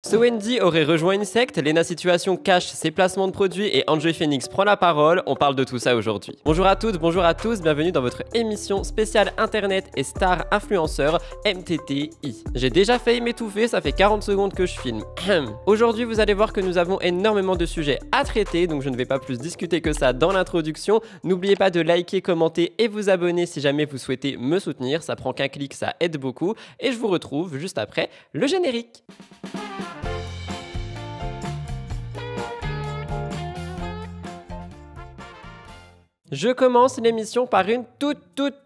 So Wendy aurait rejoint une secte, Lena Situation cache ses placements de produits et Enjoy Phoenix prend la parole, on parle de tout ça aujourd'hui. Bonjour à toutes, bonjour à tous, bienvenue dans votre émission spéciale internet et star influenceur MTTI. J'ai déjà failli m'étouffer, ça fait 40 secondes que je filme. Aujourd'hui vous allez voir que nous avons énormément de sujets à traiter, donc je ne vais pas plus discuter que ça dans l'introduction. N'oubliez pas de liker, commenter et vous abonner si jamais vous souhaitez me soutenir, ça prend qu'un clic, ça aide beaucoup. Et je vous retrouve juste après le générique. Je commence l'émission par une toute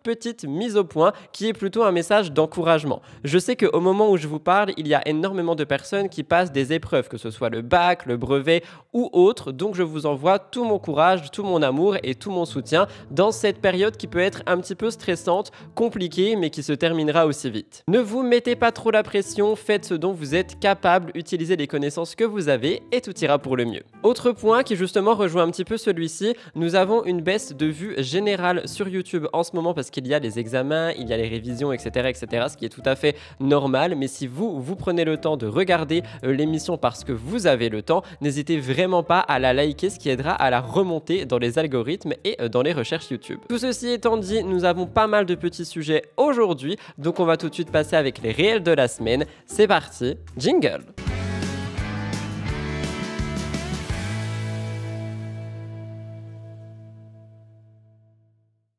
petite mise au point qui est plutôt un message d'encouragement. Je sais qu'au moment où je vous parle, il y a énormément de personnes qui passent des épreuves, que ce soit le bac, le brevet ou autre, donc je vous envoie tout mon courage, tout mon amour et tout mon soutien dans cette période qui peut être un petit peu stressante, compliquée, mais qui se terminera aussi vite. Ne vous mettez pas trop la pression, faites ce dont vous êtes capable, utilisez les connaissances que vous avez et tout ira pour le mieux. Autre point qui justement rejoint un petit peu celui-ci, nous avons une baisse de vue générale sur YouTube en ce moment parce qu'il y a les examens, il y a les révisions, etc., ce qui est tout à fait normal. Mais si vous prenez le temps de regarder l'émission parce que vous avez le temps, n'hésitez vraiment pas à la liker, ce qui aidera à la remonter dans les algorithmes et dans les recherches YouTube. Tout ceci étant dit, nous avons pas mal de petits sujets aujourd'hui, donc on va tout de suite passer avec les réels de la semaine. C'est parti, jingle!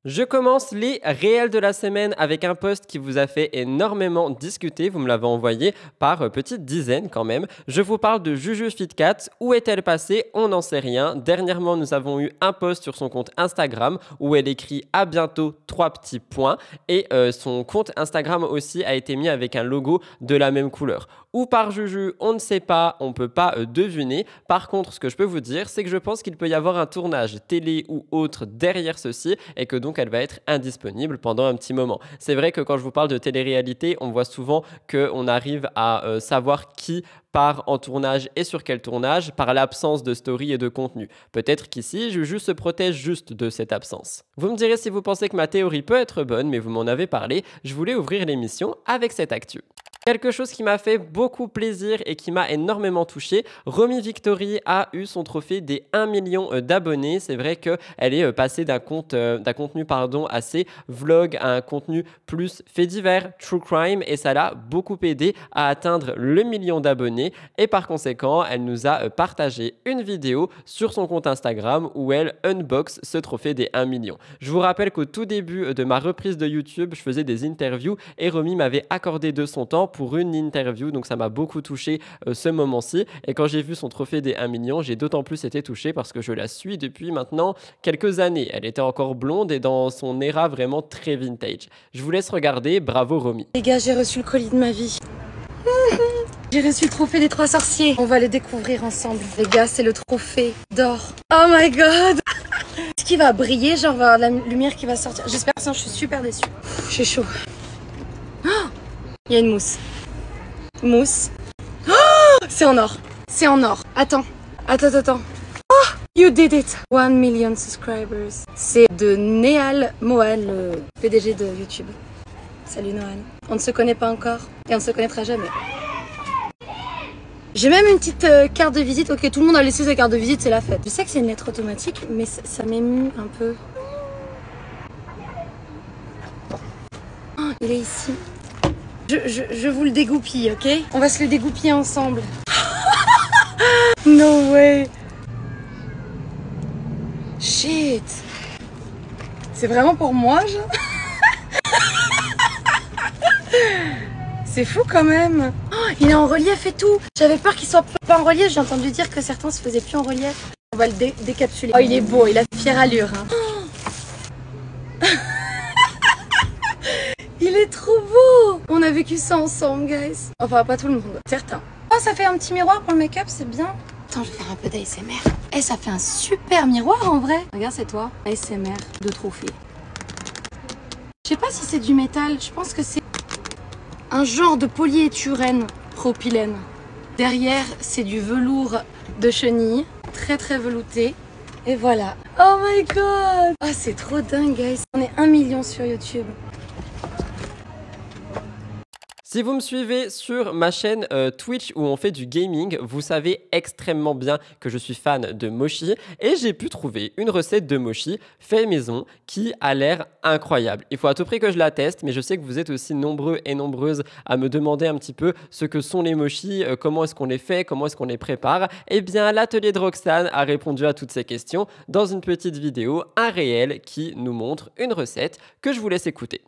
Je commence les réels de la semaine avec un post qui vous a fait énormément discuter. Vous me l'avez envoyé par petites dizaines quand même. Je vous parle de Juju Fitcat. Où est-elle passée? On n'en sait rien. Dernièrement, nous avons eu un post sur son compte Instagram où elle écrit à bientôt 3 petits points. Et son compte Instagram aussi a été mis avec un logo de la même couleur. Ou par Juju, on ne sait pas, on ne peut pas deviner. Par contre, ce que je peux vous dire, c'est que je pense qu'il peut y avoir un tournage télé ou autre derrière ceci et que donc elle va être indisponible pendant un petit moment. C'est vrai que quand je vous parle de télé-réalité, on voit souvent qu'on arrive à savoir qui part en tournage et sur quel tournage par l'absence de story et de contenu. Peut-être qu'ici, Juju se protège juste de cette absence. Vous me direz si vous pensez que ma théorie peut être bonne, mais vous m'en avez parlé, je voulais ouvrir l'émission avec cette actu. Quelque chose qui m'a fait beaucoup plaisir et qui m'a énormément touché, Romy Victory a eu son trophée des 1 million d'abonnés. C'est vrai qu'elle est passée d'un contenu assez vlog à un contenu plus fait divers, true crime, et ça l'a beaucoup aidé à atteindre le million d'abonnés. Et par conséquent, elle nous a partagé une vidéo sur son compte Instagram où elle unbox ce trophée des 1 million. Je vous rappelle qu'au tout début de ma reprise de YouTube, je faisais des interviews et Romy m'avait accordé de son temps pour une interview, donc ça m'a beaucoup touché ce moment-ci. Et quand j'ai vu son trophée des 1 million, j'ai d'autant plus été touché parce que je la suis depuis maintenant quelques années. Elle était encore blonde et dans son era vraiment très vintage. Je vous laisse regarder, bravo Romy. Les gars, j'ai reçu le colis de ma vie. J'ai reçu le trophée des 3 sorciers. On va le découvrir ensemble. Les gars, c'est le trophée d'or. Oh my god. Est-ce qu'il va briller? Genre, va la lumière qui va sortir. J'espère que ça, je suis super déçue. J'ai chaud. Oh, il y a une mousse. Mousse. Oh, c'est en or. C'est en or. Attends. Oh, you did it. 1 million subscribers. C'est de Néal Mohan, le PDG de YouTube. Salut Nohan. On ne se connaît pas encore et on ne se connaîtra jamais. J'ai même une petite carte de visite. Ok, tout le monde a laissé sa carte de visite, c'est la fête. Je sais que c'est une lettre automatique, mais ça m'émue un peu. Oh, il est ici. Je vous le dégoupille, ok? On va se le dégoupiller ensemble. No way. Shit. C'est vraiment pour moi, genre? C'est fou quand même. Oh, il est en relief et tout. J'avais peur qu'il soit pas en relief. J'ai entendu dire que certains se faisaient plus en relief. On va le décapsuler. Oh, il est beau, il a fière allure. Hein. Oh. Il est trop beau. On a vécu ça ensemble, guys. Enfin, pas tout le monde. Certains. Oh, ça fait un petit miroir pour le make-up, c'est bien. Attends, je vais faire un peu d'ASMR. Eh, ça fait un super miroir en vrai. Regarde, c'est toi. ASMR de trophée. Je sais pas si c'est du métal. Je pense que c'est un genre de polyéthylène propylène. Derrière, c'est du velours de chenille. Très très velouté. Et voilà. Oh my god. Ah, c'est trop dingue, guys. On est 1 million sur YouTube. Si vous me suivez sur ma chaîne Twitch où on fait du gaming, vous savez extrêmement bien que je suis fan de mochi et j'ai pu trouver une recette de mochi fait maison qui a l'air incroyable. Il faut à tout prix que je la teste, mais je sais que vous êtes aussi nombreux et nombreuses à me demander un petit peu ce que sont les mochis, comment est-ce qu'on les fait, comment est-ce qu'on les prépare. Eh bien, l'atelier de Roxane a répondu à toutes ces questions dans une petite vidéo, un réel qui nous montre une recette que je vous laisse écouter.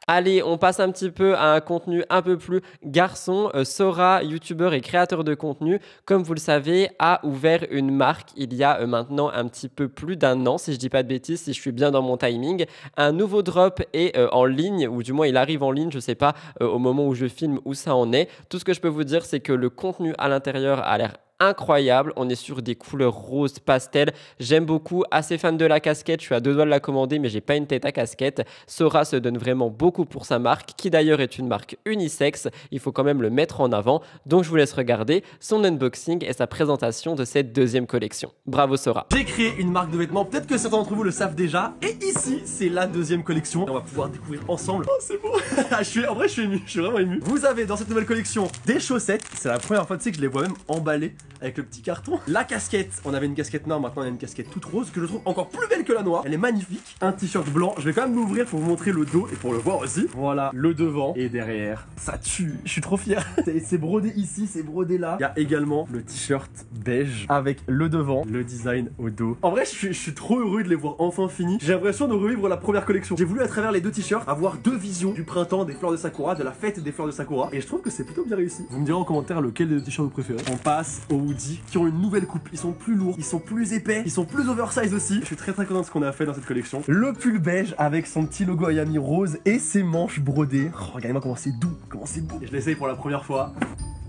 Allez, on passe un petit peu à un contenu un peu plus garçon. Sora, youtubeur et créateur de contenu, comme vous le savez, a ouvert une marque il y a maintenant un petit peu plus d'un an, si je dis pas de bêtises, si je suis bien dans mon timing. Un nouveau drop est en ligne, ou du moins il arrive en ligne, je sais pas au moment où je filme où ça en est. Tout ce que je peux vous dire, c'est que le contenu à l'intérieur a l'air incroyable, on est sur des couleurs roses pastel, j'aime beaucoup, assez fan de la casquette, je suis à deux doigts de la commander mais j'ai pas une tête à casquette. Sora se donne vraiment beaucoup pour sa marque, qui d'ailleurs est une marque unisexe, il faut quand même le mettre en avant, donc je vous laisse regarder son unboxing et sa présentation de cette deuxième collection. Bravo Sora. J'ai créé une marque de vêtements, peut-être que certains d'entre vous le savent déjà, et ici c'est la deuxième collection, on va pouvoir découvrir ensemble. Oh c'est beau. En vrai je suis ému, je suis vraiment ému. Vous avez dans cette nouvelle collection des chaussettes, c'est la première fois tu sais que je les vois même emballées avec le petit carton. La casquette, on avait une casquette noire, maintenant on a une casquette toute rose que je trouve encore plus belle que la noire. Elle est magnifique. Un t-shirt blanc, je vais quand même l'ouvrir pour vous montrer le dos et pour le voir aussi. Voilà, le devant et derrière. Ça tue, je suis trop fier. C'est brodé ici, c'est brodé là. Il y a également le t-shirt beige avec le devant, le design au dos. En vrai, je suis trop heureux de les voir enfin finis. J'ai l'impression de revivre la première collection. J'ai voulu à travers les deux t-shirts avoir deux visions du printemps, des fleurs de Sakura, de la fête des fleurs de Sakura. Et je trouve que c'est plutôt bien réussi. Vous me direz en commentaire lequel des t-shirts vous préférez. On passe aux hoodies qui ont une nouvelle coupe. Ils sont plus lourds, ils sont plus épais, ils sont plus oversize aussi. Je suis très content de ce qu'on a fait dans cette collection. Le pull beige avec son petit logo Ayami rose et ses manches brodées. Oh, regardez-moi comment c'est doux, comment c'est beau. Et je l'essaye pour la première fois.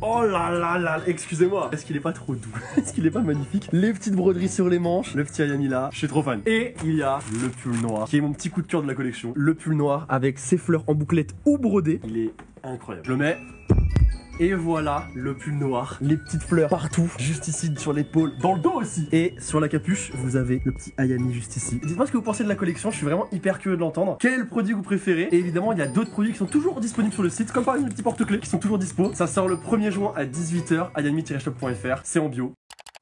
Oh là là là, excusez-moi. Est-ce qu'il est pas trop doux? Est-ce qu'il est pas magnifique? Les petites broderies sur les manches, le petit Ayami là, je suis trop fan. Et il y a le pull noir, qui est mon petit coup de cœur de la collection. Le pull noir avec ses fleurs en bouclette ou brodées. Il est incroyable. Je le mets. Et voilà le pull noir, les petites fleurs partout, juste ici sur l'épaule, dans le dos aussi. Et sur la capuche, vous avez le petit Ayami juste ici. Dites-moi ce que vous pensez de la collection, je suis vraiment hyper curieux de l'entendre. Quel produit vous préférez? Et évidemment, il y a d'autres produits qui sont toujours disponibles sur le site, comme par exemple les petits porte-clés qui sont toujours dispo. Ça sort le 1er juin à 18 h, ayami-shop.fr, c'est en bio.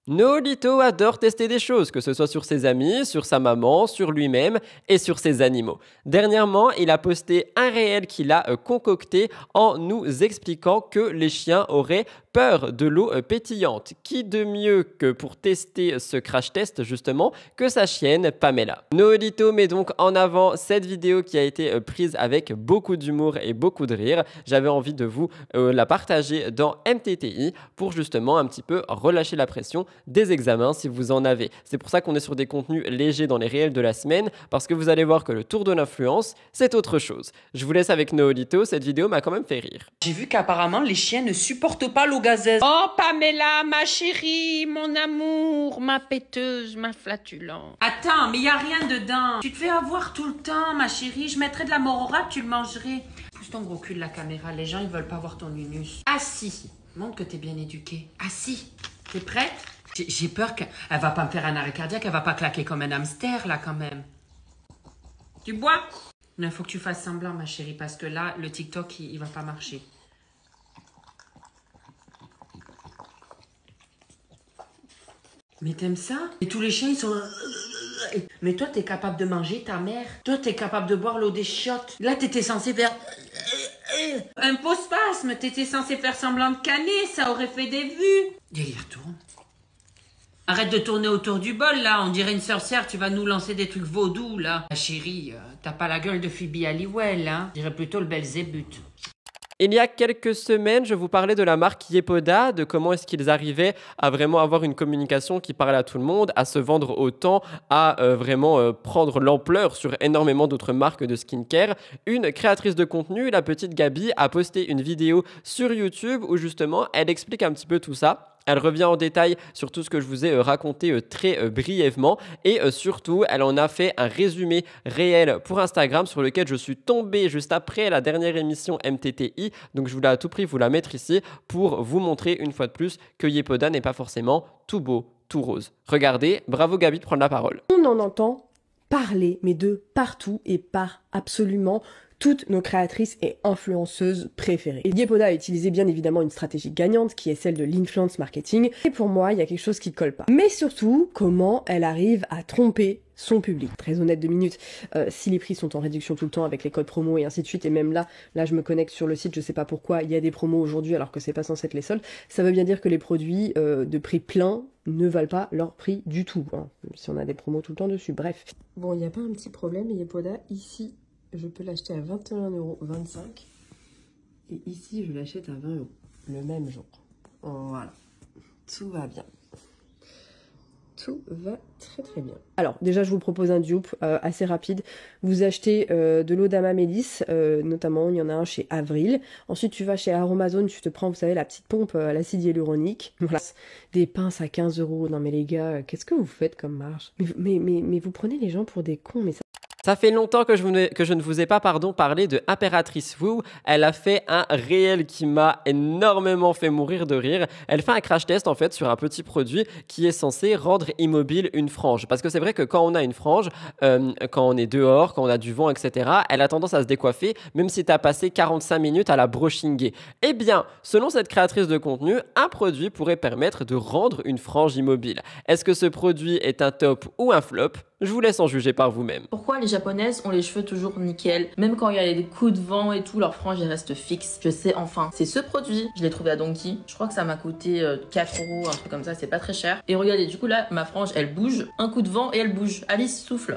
Nolito adore tester des choses, que ce soit sur ses amis, sur sa maman, sur lui-même et sur ses animaux. Dernièrement, il a posté un réel qu'il a concocté en nous expliquant que les chiens auraient peur de l'eau pétillante. Qui de mieux que pour tester ce crash test justement que sa chienne Pamela. Nolito met donc en avant cette vidéo qui a été prise avec beaucoup d'humour et beaucoup de rire. J'avais envie de vous la partager dans MTTI pour justement un petit peu relâcher la pression des examens si vous en avez. C'est pour ça qu'on est sur des contenus légers dans les réels de la semaine, parce que vous allez voir que le tour de l'influence, c'est autre chose. Je vous laisse avec Nolito, cette vidéo m'a quand même fait rire. J'ai vu qu'apparemment les chiens ne supportent pas l'eau gazeuse. Oh Pamela, ma chérie, mon amour, ma péteuse, ma flatulente. Attends, mais il y a rien dedans. Tu te fais avoir tout le temps, ma chérie. Je mettrais de la morora, tu le mangerais. Pousse ton gros cul de la caméra, les gens ils veulent pas voir ton unus. Assis, montre que t'es bien éduquée. Assis, t'es prête? J'ai peur qu'elle va pas me faire un arrêt cardiaque, elle va pas claquer comme un hamster là quand même. Tu bois? Non, il faut que tu fasses semblant ma chérie parce que là, le TikTok il va pas marcher. Mais t'aimes ça? Et tous les chiens, ils sont... Mais toi, t'es capable de manger ta mère. Toi, t'es capable de boire l'eau des chiottes. Là, t'étais censé faire... Un post-spasme. T'étais censé faire semblant de canner. Ça aurait fait des vues. Délire tourne. Arrête de tourner autour du bol, là. On dirait une sorcière. Tu vas nous lancer des trucs vaudous, là. Ah, chérie, t'as pas la gueule de Phoebe Halliwell, hein. Je dirais plutôt le Belzébuth. Il y a quelques semaines, je vous parlais de la marque Yepoda, de comment est-ce qu'ils arrivaient à vraiment avoir une communication qui parle à tout le monde, à se vendre autant, à vraiment prendre l'ampleur sur énormément d'autres marques de skincare. Une créatrice de contenu, la petite Gabi, a posté une vidéo sur YouTube où justement elle explique un petit peu tout ça. Elle revient en détail sur tout ce que je vous ai raconté très brièvement et surtout, elle en a fait un résumé réel pour Instagram sur lequel je suis tombé juste après la dernière émission MTTI. Donc, je voulais à tout prix vous la mettre ici pour vous montrer une fois de plus que Yepoda n'est pas forcément tout beau, tout rose. Regardez, bravo Gabi de prendre la parole. On en entend parler, mais de partout et par absolument toutes nos créatrices et influenceuses préférées. Et Yepoda a utilisé bien évidemment une stratégie gagnante qui est celle de l'influence marketing. Et pour moi, il y a quelque chose qui colle pas. Mais surtout, comment elle arrive à tromper son public. Très honnête 2 minutes, si les prix sont en réduction tout le temps avec les codes promo et ainsi de suite, et même là je me connecte sur le site, je sais pas pourquoi, il y a des promos aujourd'hui alors que c'est pas censé être les soldes, ça veut bien dire que les produits de prix plein ne valent pas leur prix du tout, hein, si on a des promos tout le temps dessus, bref. Bon, il n'y a pas un petit problème, Yepoda, ici, je peux l'acheter à 21,25 € et ici, je l'achète à 20 € le même jour. Voilà, tout va bien. Tout va très très bien. Alors déjà je vous propose un dupe assez rapide. Vous achetez de l'eau d'Amamélis, notamment il y en a un chez Avril. Ensuite tu vas chez Aromazone, tu te prends, vous savez, la petite pompe à l'acide hyaluronique. Voilà. Des pinces à 15 €. Non mais les gars, qu'est-ce que vous faites comme marge? Mais vous prenez les gens pour des cons, mais ça... Ça fait longtemps que je ne vous ai pas parlé de Impératrice Wu. Elle a fait un réel qui m'a énormément fait mourir de rire. Elle fait un crash test en fait sur un petit produit qui est censé rendre immobile une frange. Parce que c'est vrai que quand on a une frange, quand on est dehors, quand on a du vent, etc., elle a tendance à se décoiffer, même si tu as passé 45 minutes à la brushinguer. Eh bien, selon cette créatrice de contenu, un produit pourrait permettre de rendre une frange immobile. Est-ce que ce produit est un top ou un flop? Je vous laisse en juger par vous-même. Pourquoi les japonaises ont les cheveux toujours nickel? Même quand il y a des coups de vent et tout, leur frange reste fixe. Je sais enfin. C'est ce produit. Je l'ai trouvé à Donkey. Je crois que ça m'a coûté 4 €, un truc comme ça. C'est pas très cher. Et regardez, du coup là, ma frange, elle bouge. Un coup de vent et elle bouge. Alice souffle.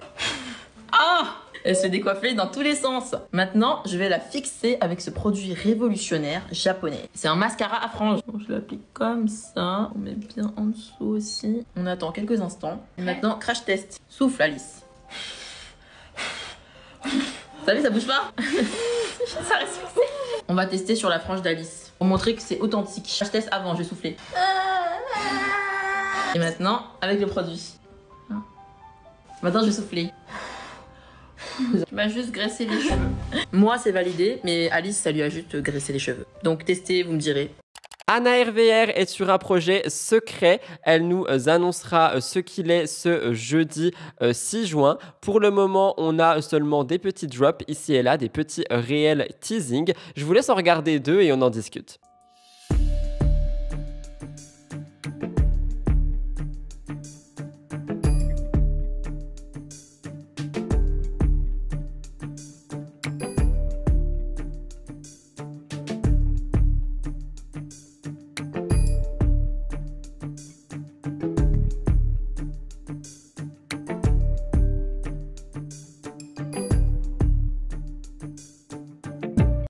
Ah! Elle se décoiffait dans tous les sens. Maintenant, je vais la fixer avec ce produit révolutionnaire japonais. C'est un mascara à franges. Bon, je l'applique comme ça. On met bien en dessous aussi. On attend quelques instants. Et maintenant, crash test. Souffle, Alice. Vous savez, ça bouge pas. Ça reste fixé. On va tester sur la frange d'Alice pour montrer que c'est authentique. Crash test avant, je vais souffler. Et maintenant, avec le produit. Maintenant, je vais souffler. Tu m'as juste graissé les cheveux. Moi, c'est validé, mais Alice, ça lui a juste graissé les cheveux. Donc, testez, vous me direz. Anna RVR est sur un projet secret. Elle nous annoncera ce qu'il est ce jeudi 6 juin. Pour le moment, on a seulement des petits drops ici et là, des petits réels teasing. Je vous laisse en regarder 2 et on en discute.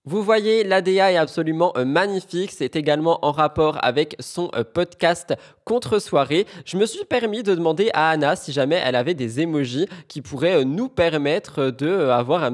Vous voyez, l'ADA est absolument magnifique. C'est également en rapport avec son podcast Contre-soirée. Je me suis permis de demander à Anna si jamais elle avait des emojis qui pourraient nous permettre d'avoir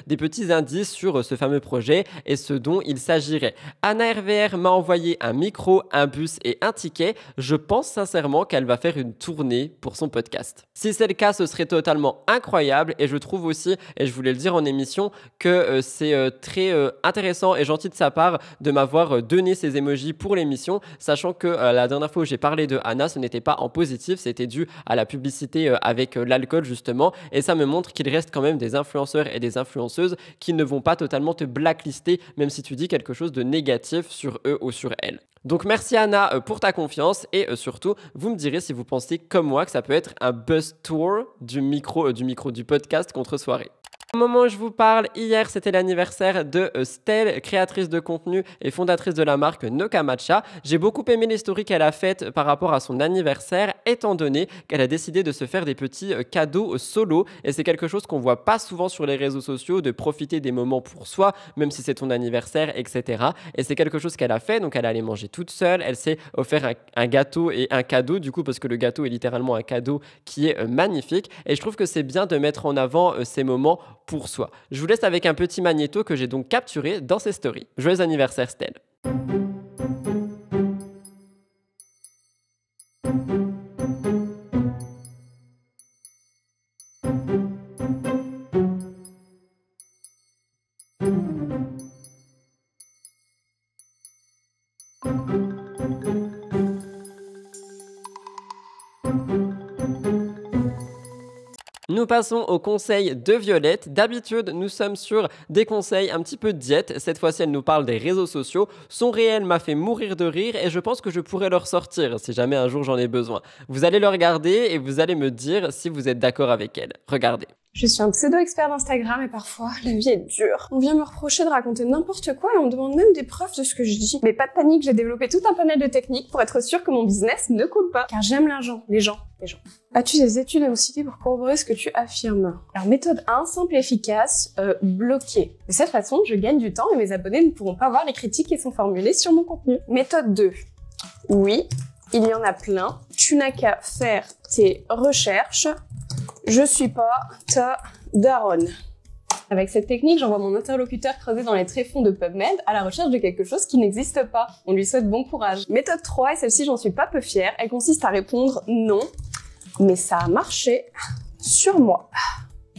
des petits indices sur ce fameux projet et ce dont il s'agirait. Anna RVR m'a envoyé un micro, un bus et un ticket. Je pense sincèrement qu'elle va faire une tournée pour son podcast. Si c'est le cas, ce serait totalement incroyable et je trouve aussi, et je voulais le dire en émission, que c'est très intéressant et gentil de sa part de m'avoir donné ces emojis pour l'émission, sachant que la dernière fois où j'ai parlé de Anna, ce n'était pas en positif, c'était dû à la publicité avec l'alcool justement, et ça me montre qu'il reste quand même des influenceurs et des influenceuses qui ne vont pas totalement te blacklister, même si tu dis quelque chose de négatif sur eux ou sur elles. Donc merci Anna pour ta confiance et surtout, vous me direz si vous pensez comme moi que ça peut être un buzz tour du podcast Contre Soirée. Au moment où je vous parle, hier c'était l'anniversaire de Stell, créatrice de contenu et fondatrice de la marque Noka Matcha. J'ai beaucoup aimé les stories qu'elle a faites par rapport à son anniversaire, étant donné qu'elle a décidé de se faire des petits cadeaux solo. Et c'est quelque chose qu'on voit pas souvent sur les réseaux sociaux, de profiter des moments pour soi, même si c'est ton anniversaire, etc. Et c'est quelque chose qu'elle a fait, donc elle allait manger toute seule, elle s'est offert un gâteau et un cadeau, du coup parce que le gâteau est littéralement un cadeau qui est magnifique. Et je trouve que c'est bien de mettre en avant ces moments pour soi. Je vous laisse avec un petit magnéto que j'ai donc capturé dans ses stories. Joyeux anniversaire Stell. Nous passons au conseil de Violette. D'habitude, nous sommes sur des conseils un petit peu diète. Cette fois-ci, elle nous parle des réseaux sociaux. Son réel m'a fait mourir de rire et je pense que je pourrais le ressortir si jamais un jour j'en ai besoin. Vous allez le regarder et vous allez me dire si vous êtes d'accord avec elle. Regardez. Je suis un pseudo-expert d'Instagram et parfois, la vie est dure. On vient me reprocher de raconter n'importe quoi et on me demande même des preuves de ce que je dis. Mais pas de panique, j'ai développé tout un panel de techniques pour être sûr que mon business ne coule pas. Car j'aime l'argent, les gens. As-tu des études à nous citer pour corroborer ce que tu affirmes? Alors méthode 1, simple et efficace, bloquer. De cette façon, je gagne du temps et mes abonnés ne pourront pas voir les critiques qui sont formulées sur mon contenu. Méthode 2, oui, il y en a plein. Tu n'as qu'à faire tes recherches. Je suis pas ta daronne. Avec cette technique, j'envoie mon interlocuteur creuser dans les tréfonds de PubMed à la recherche de quelque chose qui n'existe pas. On lui souhaite bon courage. Méthode 3, et celle-ci j'en suis pas peu fière, elle consiste à répondre non, mais ça a marché sur moi.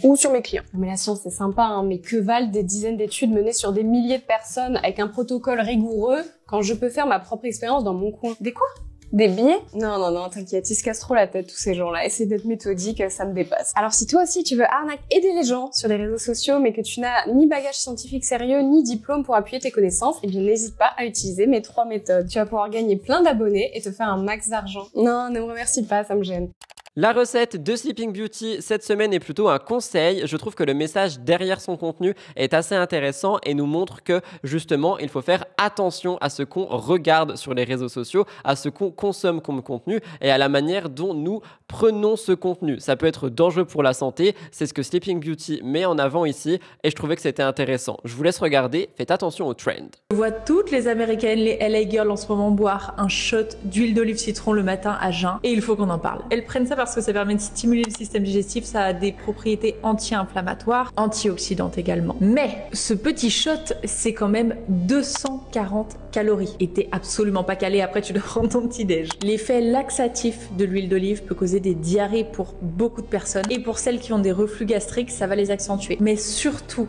Ou sur mes clients. Mais la science c'est sympa, hein, mais que valent des dizaines d'études menées sur des milliers de personnes avec un protocole rigoureux quand je peux faire ma propre expérience dans mon coin? Des quoi? Des billets? Non, t'inquiète, ils se cassent trop la tête tous ces gens-là. Essaye d'être méthodique, ça me dépasse. Alors si toi aussi tu veux aider les gens sur les réseaux sociaux mais que tu n'as ni bagage scientifique sérieux ni diplôme pour appuyer tes connaissances, eh bien n'hésite pas à utiliser mes 3 méthodes. Tu vas pouvoir gagner plein d'abonnés et te faire un max d'argent. Non, ne me remercie pas, ça me gêne. La recette de Sleeping Beauty cette semaine est plutôt un conseil. Je trouve que le message derrière son contenu est assez intéressant et nous montre que justement il faut faire attention à ce qu'on regarde sur les réseaux sociaux, à ce qu'on consomme comme contenu et à la manière dont nous prenons ce contenu. Ça peut être dangereux pour la santé, c'est ce que Sleeping Beauty met en avant ici et je trouvais que c'était intéressant. Je vous laisse regarder, faites attention au trend. Je vois toutes les américaines, les LA girls en ce moment boire un shot d'huile d'olive citron le matin à jeun et il faut qu'on en parle. Elles prennent ça parce que ça permet de stimuler le système digestif, ça a des propriétés anti-inflammatoires, antioxydantes également. Mais ce petit shot, c'est quand même 240 calories. Et t'es absolument pas calé, après tu dois prendre ton petit déj. L'effet laxatif de l'huile d'olive peut causer des diarrhées pour beaucoup de personnes et pour celles qui ont des reflux gastriques, ça va les accentuer. Mais surtout,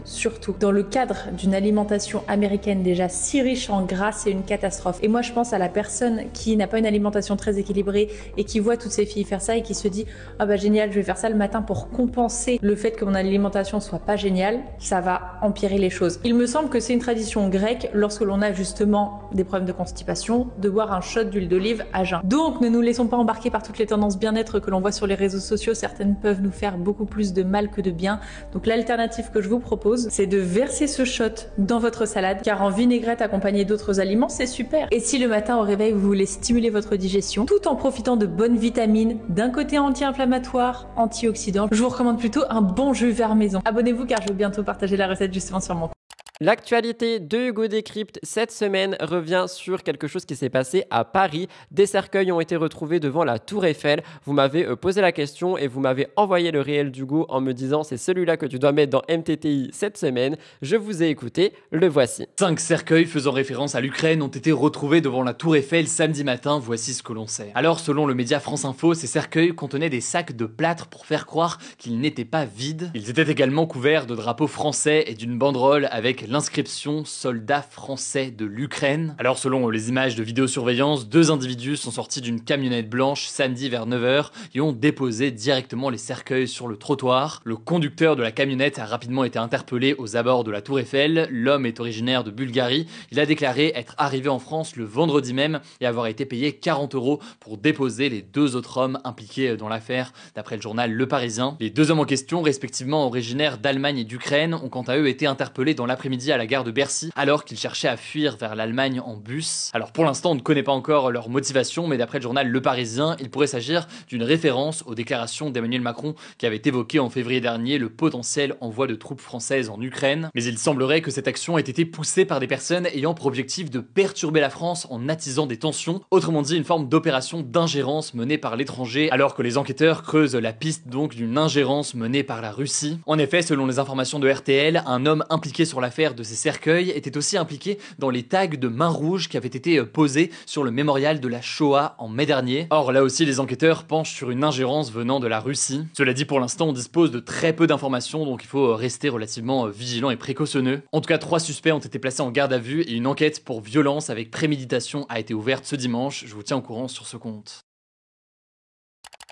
dans le cadre d'une alimentation américaine déjà si riche en gras, c'est une catastrophe. Et moi je pense à la personne qui n'a pas une alimentation très équilibrée et qui voit toutes ces filles faire ça et qui se dit ah bah génial, je vais faire ça le matin pour compenser le fait que mon alimentation soit pas géniale, ça va empirer les choses. Il me semble que c'est une tradition grecque lorsque l'on a justement des problèmes de constipation de boire un shot d'huile d'olive à jeun. Donc ne nous laissons pas embarquer par toutes les tendances bien-être que l'on voit sur les réseaux sociaux, certaines peuvent nous faire beaucoup plus de mal que de bien. Donc l'alternative que je vous propose, c'est de verser ce shot dans votre salade car en vinaigrette accompagné d'autres aliments, c'est super. Et si le matin au réveil vous voulez stimuler votre digestion tout en profitant de bonnes vitamines, d'un côté anti-inflammatoire, antioxydant, je vous recommande plutôt un bon jus vert maison. Abonnez-vous car je vais bientôt partager la recette justement sur mon compte. L'actualité de Hugo Décrypte cette semaine revient sur quelque chose qui s'est passé à Paris. Des cercueils ont été retrouvés devant la Tour Eiffel. Vous m'avez posé la question et vous m'avez envoyé le réel d'Hugo en me disant c'est celui-là que tu dois mettre dans MTTI cette semaine. Je vous ai écouté, le voici. 5 cercueils faisant référence à l'Ukraine ont été retrouvés devant la Tour Eiffel samedi matin, voici ce que l'on sait. Alors selon le média France Info, ces cercueils contenaient des sacs de plâtre pour faire croire qu'ils n'étaient pas vides. Ils étaient également couverts de drapeaux français et d'une banderole avec l'inscription soldats français de l'Ukraine. Alors selon les images de vidéosurveillance, 2 individus sont sortis d'une camionnette blanche samedi vers 9h et ont déposé directement les cercueils sur le trottoir. Le conducteur de la camionnette a rapidement été interpellé aux abords de la Tour Eiffel. L'homme est originaire de Bulgarie. Il a déclaré être arrivé en France le vendredi même et avoir été payé 40 € pour déposer les 2 autres hommes impliqués dans l'affaire, d'après le journal Le Parisien. Les 2 hommes en question, respectivement originaires d'Allemagne et d'Ukraine, ont quant à eux été interpellés dans l'après-midi à la gare de Bercy alors qu'ils cherchaient à fuir vers l'Allemagne en bus. Alors pour l'instant, on ne connaît pas encore leur motivation, mais d'après le journal Le Parisien, il pourrait s'agir d'une référence aux déclarations d'Emmanuel Macron qui avait évoqué en février dernier le potentiel envoi de troupes françaises en Ukraine. Mais il semblerait que cette action ait été poussée par des personnes ayant pour objectif de perturber la France en attisant des tensions, autrement dit une forme d'opération d'ingérence menée par l'étranger, alors que les enquêteurs creusent la piste donc d'une ingérence menée par la Russie. En effet, selon les informations de RTL, un homme impliqué sur l'affaire de ces cercueils était aussi impliqué dans les tags de main rouge qui avaient été posés sur le mémorial de la Shoah en mai dernier. Or là aussi, les enquêteurs penchent sur une ingérence venant de la Russie. Cela dit, pour l'instant, on dispose de très peu d'informations, donc il faut rester relativement vigilant et précautionneux. En tout cas, 3 suspects ont été placés en garde à vue et une enquête pour violence avec préméditation a été ouverte ce dimanche. Je vous tiens au courant sur ce compte.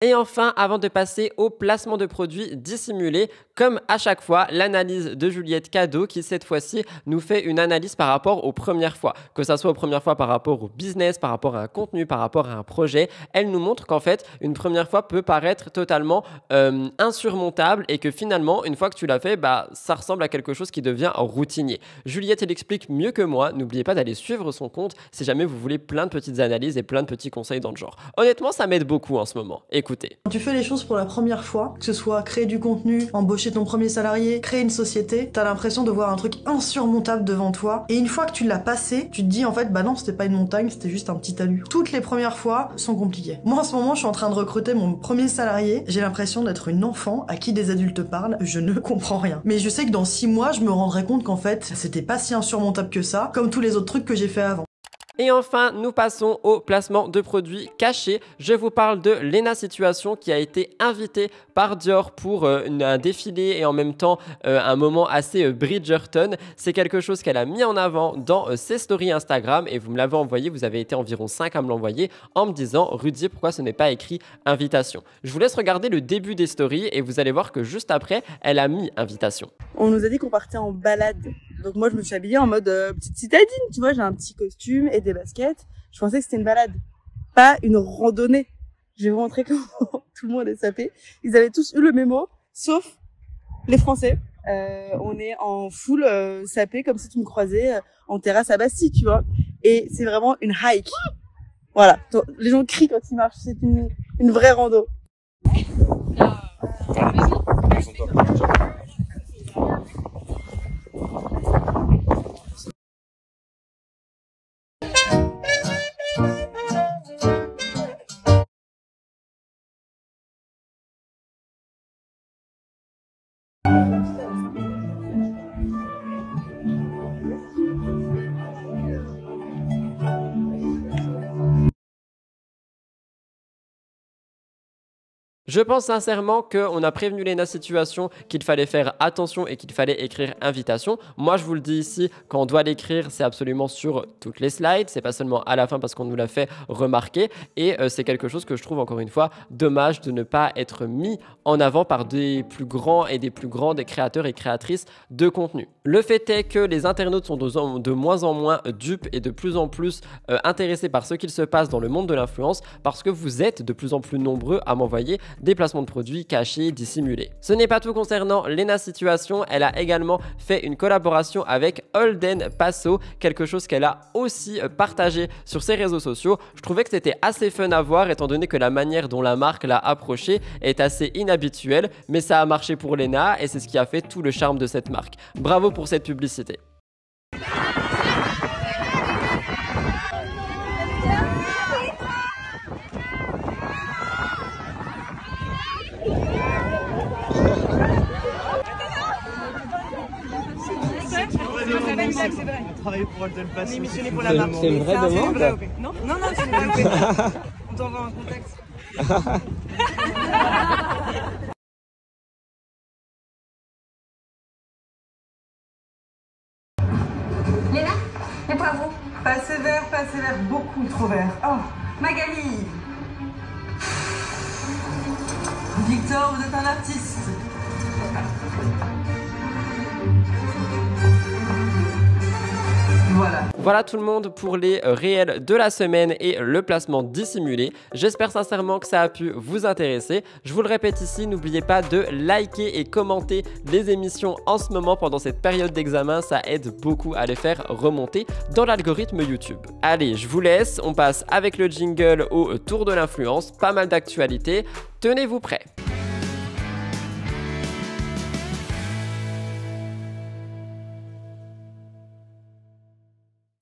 Et enfin, avant de passer au placement de produits dissimulés, comme à chaque fois, l'analyse de Juliette Cadeau qui cette fois-ci nous fait une analyse par rapport aux premières fois. Que ça soit aux premières fois par rapport au business, par rapport à un contenu, par rapport à un projet, elle nous montre qu'en fait, une première fois peut paraître totalement insurmontable et que finalement, une fois que tu l'as fait, ça ressemble à quelque chose qui devient routinier. Juliette, elle explique mieux que moi. N'oubliez pas d'aller suivre son compte si jamais vous voulez plein de petites analyses et plein de petits conseils dans le genre. Honnêtement, ça m'aide beaucoup en ce moment. Écoutez. Quand tu fais les choses pour la première fois, que ce soit créer du contenu, embaucher ton premier salarié, créer une société, t'as l'impression de voir un truc insurmontable devant toi. Et une fois que tu l'as passé, tu te dis en fait, non, c'était pas une montagne, c'était juste un petit talus. Toutes les premières fois sont compliquées. Moi en ce moment, je suis en train de recruter mon premier salarié. J'ai l'impression d'être une enfant à qui des adultes parlent. Je ne comprends rien. Mais je sais que dans 6 mois, je me rendrai compte qu'en fait, c'était pas si insurmontable que ça, comme tous les autres trucs que j'ai fait avant. Et enfin, nous passons au placement de produits cachés. Je vous parle de Lena Situation qui a été invitée par Dior pour un défilé et en même temps un moment assez Bridgerton. C'est quelque chose qu'elle a mis en avant dans ses stories Instagram et vous me l'avez envoyé, vous avez été environ 5 à me l'envoyer en me disant « Rudy, pourquoi ce n'est pas écrit invitation ?» Je vous laisse regarder le début des stories et vous allez voir que juste après, elle a mis invitation. On nous a dit qu'on partait en balade. Donc moi je me suis habillée en mode petite citadine, tu vois, j'ai un petit costume et des baskets. Je pensais que c'était une balade, pas une randonnée. Je vais vous montrer comment tout le monde est sapé. Ils avaient tous eu le mémo, sauf les Français. On est en full sapé, comme si tu me croisais en terrasse à Bastille, tu vois. Et c'est vraiment une hike. Voilà, donc, les gens crient quand ils marchent, c'est une vraie rando. Je pense sincèrement qu'on a prévenu Lena Situation qu'il fallait faire attention et qu'il fallait écrire invitation. Moi, je vous le dis ici, quand on doit l'écrire, c'est absolument sur toutes les slides. C'est pas seulement à la fin parce qu'on nous l'a fait remarquer. Et c'est quelque chose que je trouve encore une fois dommage de ne pas être mis en avant par des plus grands et des plus grandes créateurs et créatrices de contenu. Le fait est que les internautes sont de moins en moins dupes et de plus en plus intéressés par ce qu'il se passe dans le monde de l'influence parce que vous êtes de plus en plus nombreux à m'envoyer des placements de produits cachés, dissimulés. Ce n'est pas tout concernant Lena Situation, elle a également fait une collaboration avec Holden Paso, quelque chose qu'elle a aussi partagé sur ses réseaux sociaux. Je trouvais que c'était assez fun à voir étant donné que la manière dont la marque l'a approché est assez inhabituelle, mais ça a marché pour Lena et c'est ce qui a fait tout le charme de cette marque. Bravo pour cette publicité. C'est vrai. Travailler pour Holden Paso. On est missionné pour la marque. C'est une vraie demande. Non, c'est une vraie OP. On t'envoie un contact. Et pas vous? Pas sévère, beaucoup trop vert. Oh, Magali! Victor, vous êtes un artiste. Voilà. Voilà tout le monde pour les réels de la semaine et le placement dissimulé. J'espère sincèrement que ça a pu vous intéresser. Je vous le répète ici, n'oubliez pas de liker et commenter les émissions en ce moment pendant cette période d'examen. Ça aide beaucoup à les faire remonter dans l'algorithme YouTube. Allez, je vous laisse. On passe avec le jingle au tour de l'influence. Pas mal d'actualités. Tenez-vous prêts.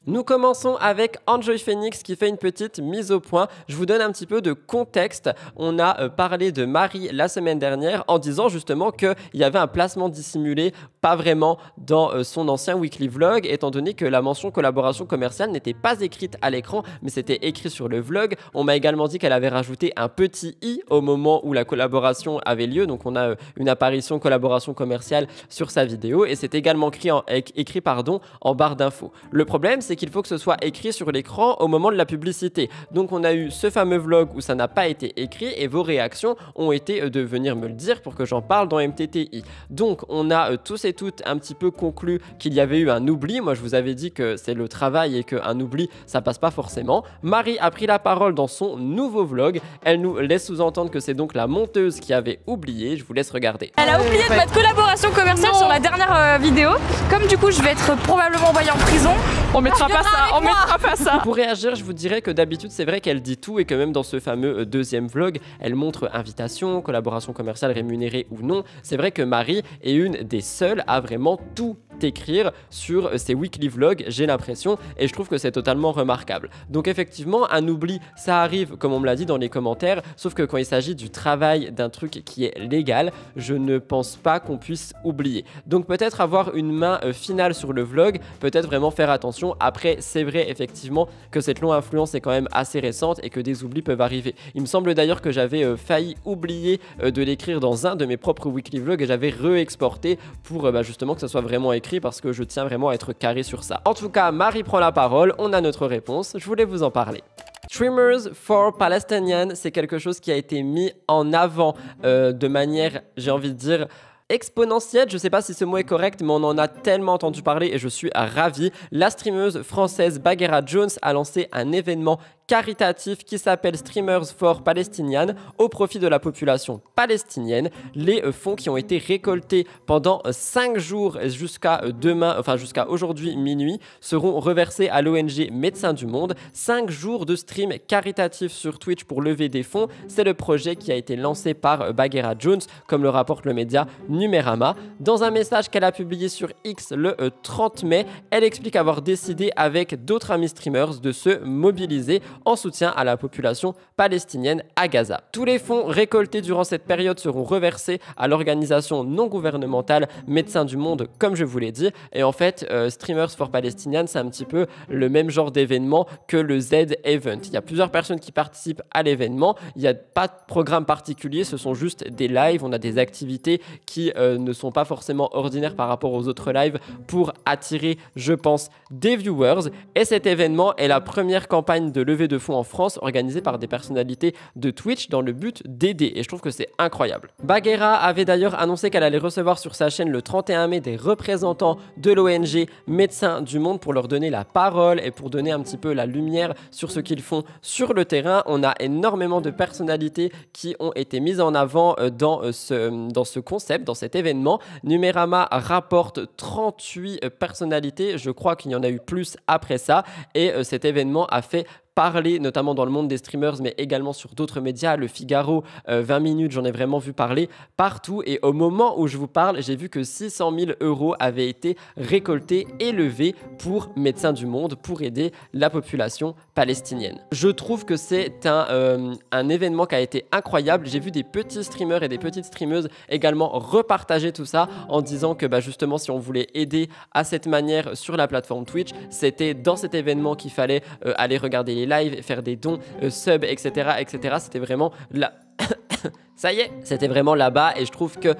Nous commençons avec Enjoy Phoenix qui fait une petite mise au point. Je vous donne un petit peu de contexte. On a parlé de Marie la semaine dernière en disant justement qu'il y avait un placement dissimulé, pas vraiment dans son ancien weekly vlog, étant donné que la mention collaboration commerciale n'était pas écrite à l'écran, mais c'était écrit sur le vlog. On m'a également dit qu'elle avait rajouté un petit i au moment où la collaboration avait lieu. Donc on a une apparition collaboration commerciale sur sa vidéo et c'est également écrit en barre d'infos. Le problème, c'est qu'il faut que ce soit écrit sur l'écran au moment de la publicité. Donc on a eu ce fameux vlog où ça n'a pas été écrit et vos réactions ont été de venir me le dire pour que j'en parle dans MTTI. Donc on a tous et toutes un petit peu conclu qu'il y avait eu un oubli. Moi je vous avais dit que c'est le travail et qu'un oubli ça passe pas forcément. Marie a pris la parole dans son nouveau vlog. Elle nous laisse sous-entendre que c'est donc la monteuse qui avait oublié. Je vous laisse regarder. Elle a oublié de mettre collaboration commerciale sur la dernière vidéo. Comme du coup je vais être probablement envoyée en prison, on mettra pas ça, on mettra pas ça. Pour réagir, je vous dirais que d'habitude c'est vrai qu'elle dit tout et que même dans ce fameux deuxième vlog, elle montre invitation, collaboration commerciale rémunérée ou non. C'est vrai que Marie est une des seules à vraiment tout écrire sur ses weekly vlogs, j'ai l'impression, et je trouve que c'est totalement remarquable. Donc effectivement, un oubli, ça arrive, comme on me l'a dit dans les commentaires, sauf que quand il s'agit du travail d'un truc qui est légal, je ne pense pas qu'on puisse oublier. Donc peut-être avoir une main finale sur le vlog, peut-être vraiment faire attention. Après, c'est vrai effectivement que cette longue influence est quand même assez récente et que des oublis peuvent arriver. Il me semble d'ailleurs que j'avais failli oublier de l'écrire dans un de mes propres weekly vlogs et j'avais re-exporté pour justement que ça soit vraiment écrit parce que je tiens vraiment à être carré sur ça. En tout cas, Marie prend la parole, on a notre réponse, je voulais vous en parler. Streamers for Palestinians, c'est quelque chose qui a été mis en avant de manière, j'ai envie de dire, exponentielle, je sais pas si ce mot est correct, mais on en a tellement entendu parler et je suis ravi. La streameuse française Bagheera Jones a lancé un événement caritatif qui s'appelle Streamers for Palestinians au profit de la population palestinienne. Les fonds qui ont été récoltés pendant 5 jours jusqu'à demain, enfin jusqu'à aujourd'hui minuit, seront reversés à l'ONG Médecins du Monde. 5 jours de stream caritatif sur Twitch pour lever des fonds. C'est le projet qui a été lancé par Bagheera Jones, comme le rapporte le média Numérama. Dans un message qu'elle a publié sur X le 30 mai, elle explique avoir décidé avec d'autres amis streamers de se mobiliser en soutien à la population palestinienne à Gaza. Tous les fonds récoltés durant cette période seront reversés à l'organisation non gouvernementale Médecins du Monde, comme je vous l'ai dit. Et en fait, Streamers for Palestinians, c'est un petit peu le même genre d'événement que le Z-Event. Il y a plusieurs personnes qui participent à l'événement. Il n'y a pas de programme particulier, ce sont juste des lives. On a des activités qui ne sont pas forcément ordinaires par rapport aux autres lives pour attirer, je pense, des viewers. Et cet événement est la première campagne de levée de fonds en France organisée par des personnalités de Twitch dans le but d'aider. Et je trouve que c'est incroyable. Bagheera avait d'ailleurs annoncé qu'elle allait recevoir sur sa chaîne le 31 mai des représentants de l'ONG Médecins du Monde pour leur donner la parole et pour donner un petit peu la lumière sur ce qu'ils font sur le terrain. On a énormément de personnalités qui ont été mises en avant dans ce concept, dans cet événement. Numérama rapporte 38 personnalités. Je crois qu'il y en a eu plus après ça. Et cet événement a fait parler, notamment dans le monde des streamers, mais également sur d'autres médias. Le Figaro, 20 minutes, j'en ai vraiment vu parler partout. Et au moment où je vous parle, j'ai vu que 600 000 € avaient été récoltés et levés pour Médecins du Monde, pour aider la population palestinienne. Je trouve que c'est un événement qui a été incroyable. J'ai vu des petits streamers et des petites streameuses également repartager tout ça en disant que justement, si on voulait aider à cette manière sur la plateforme Twitch, c'était dans cet événement qu'il fallait aller regarder les lives, faire des dons, subs, etc. etc. C'était vraiment là. Ça y est, c'était vraiment là-bas et je trouve que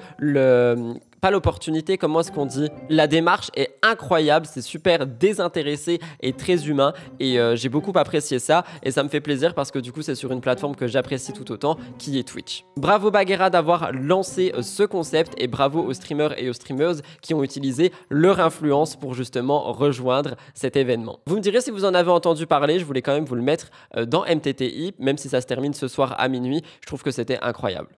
pas l'opportunité, comment est-ce qu'on dit? La démarche est incroyable, c'est super désintéressé et très humain et j'ai beaucoup apprécié ça et ça me fait plaisir parce que du coup c'est sur une plateforme que j'apprécie tout autant qui est Twitch. Bravo Bagheera d'avoir lancé ce concept et bravo aux streamers et aux streameuses qui ont utilisé leur influence pour justement rejoindre cet événement. Vous me direz si vous en avez entendu parler, je voulais quand même vous le mettre dans MTTI, même si ça se termine ce soir à minuit, je trouve que c'était incroyable.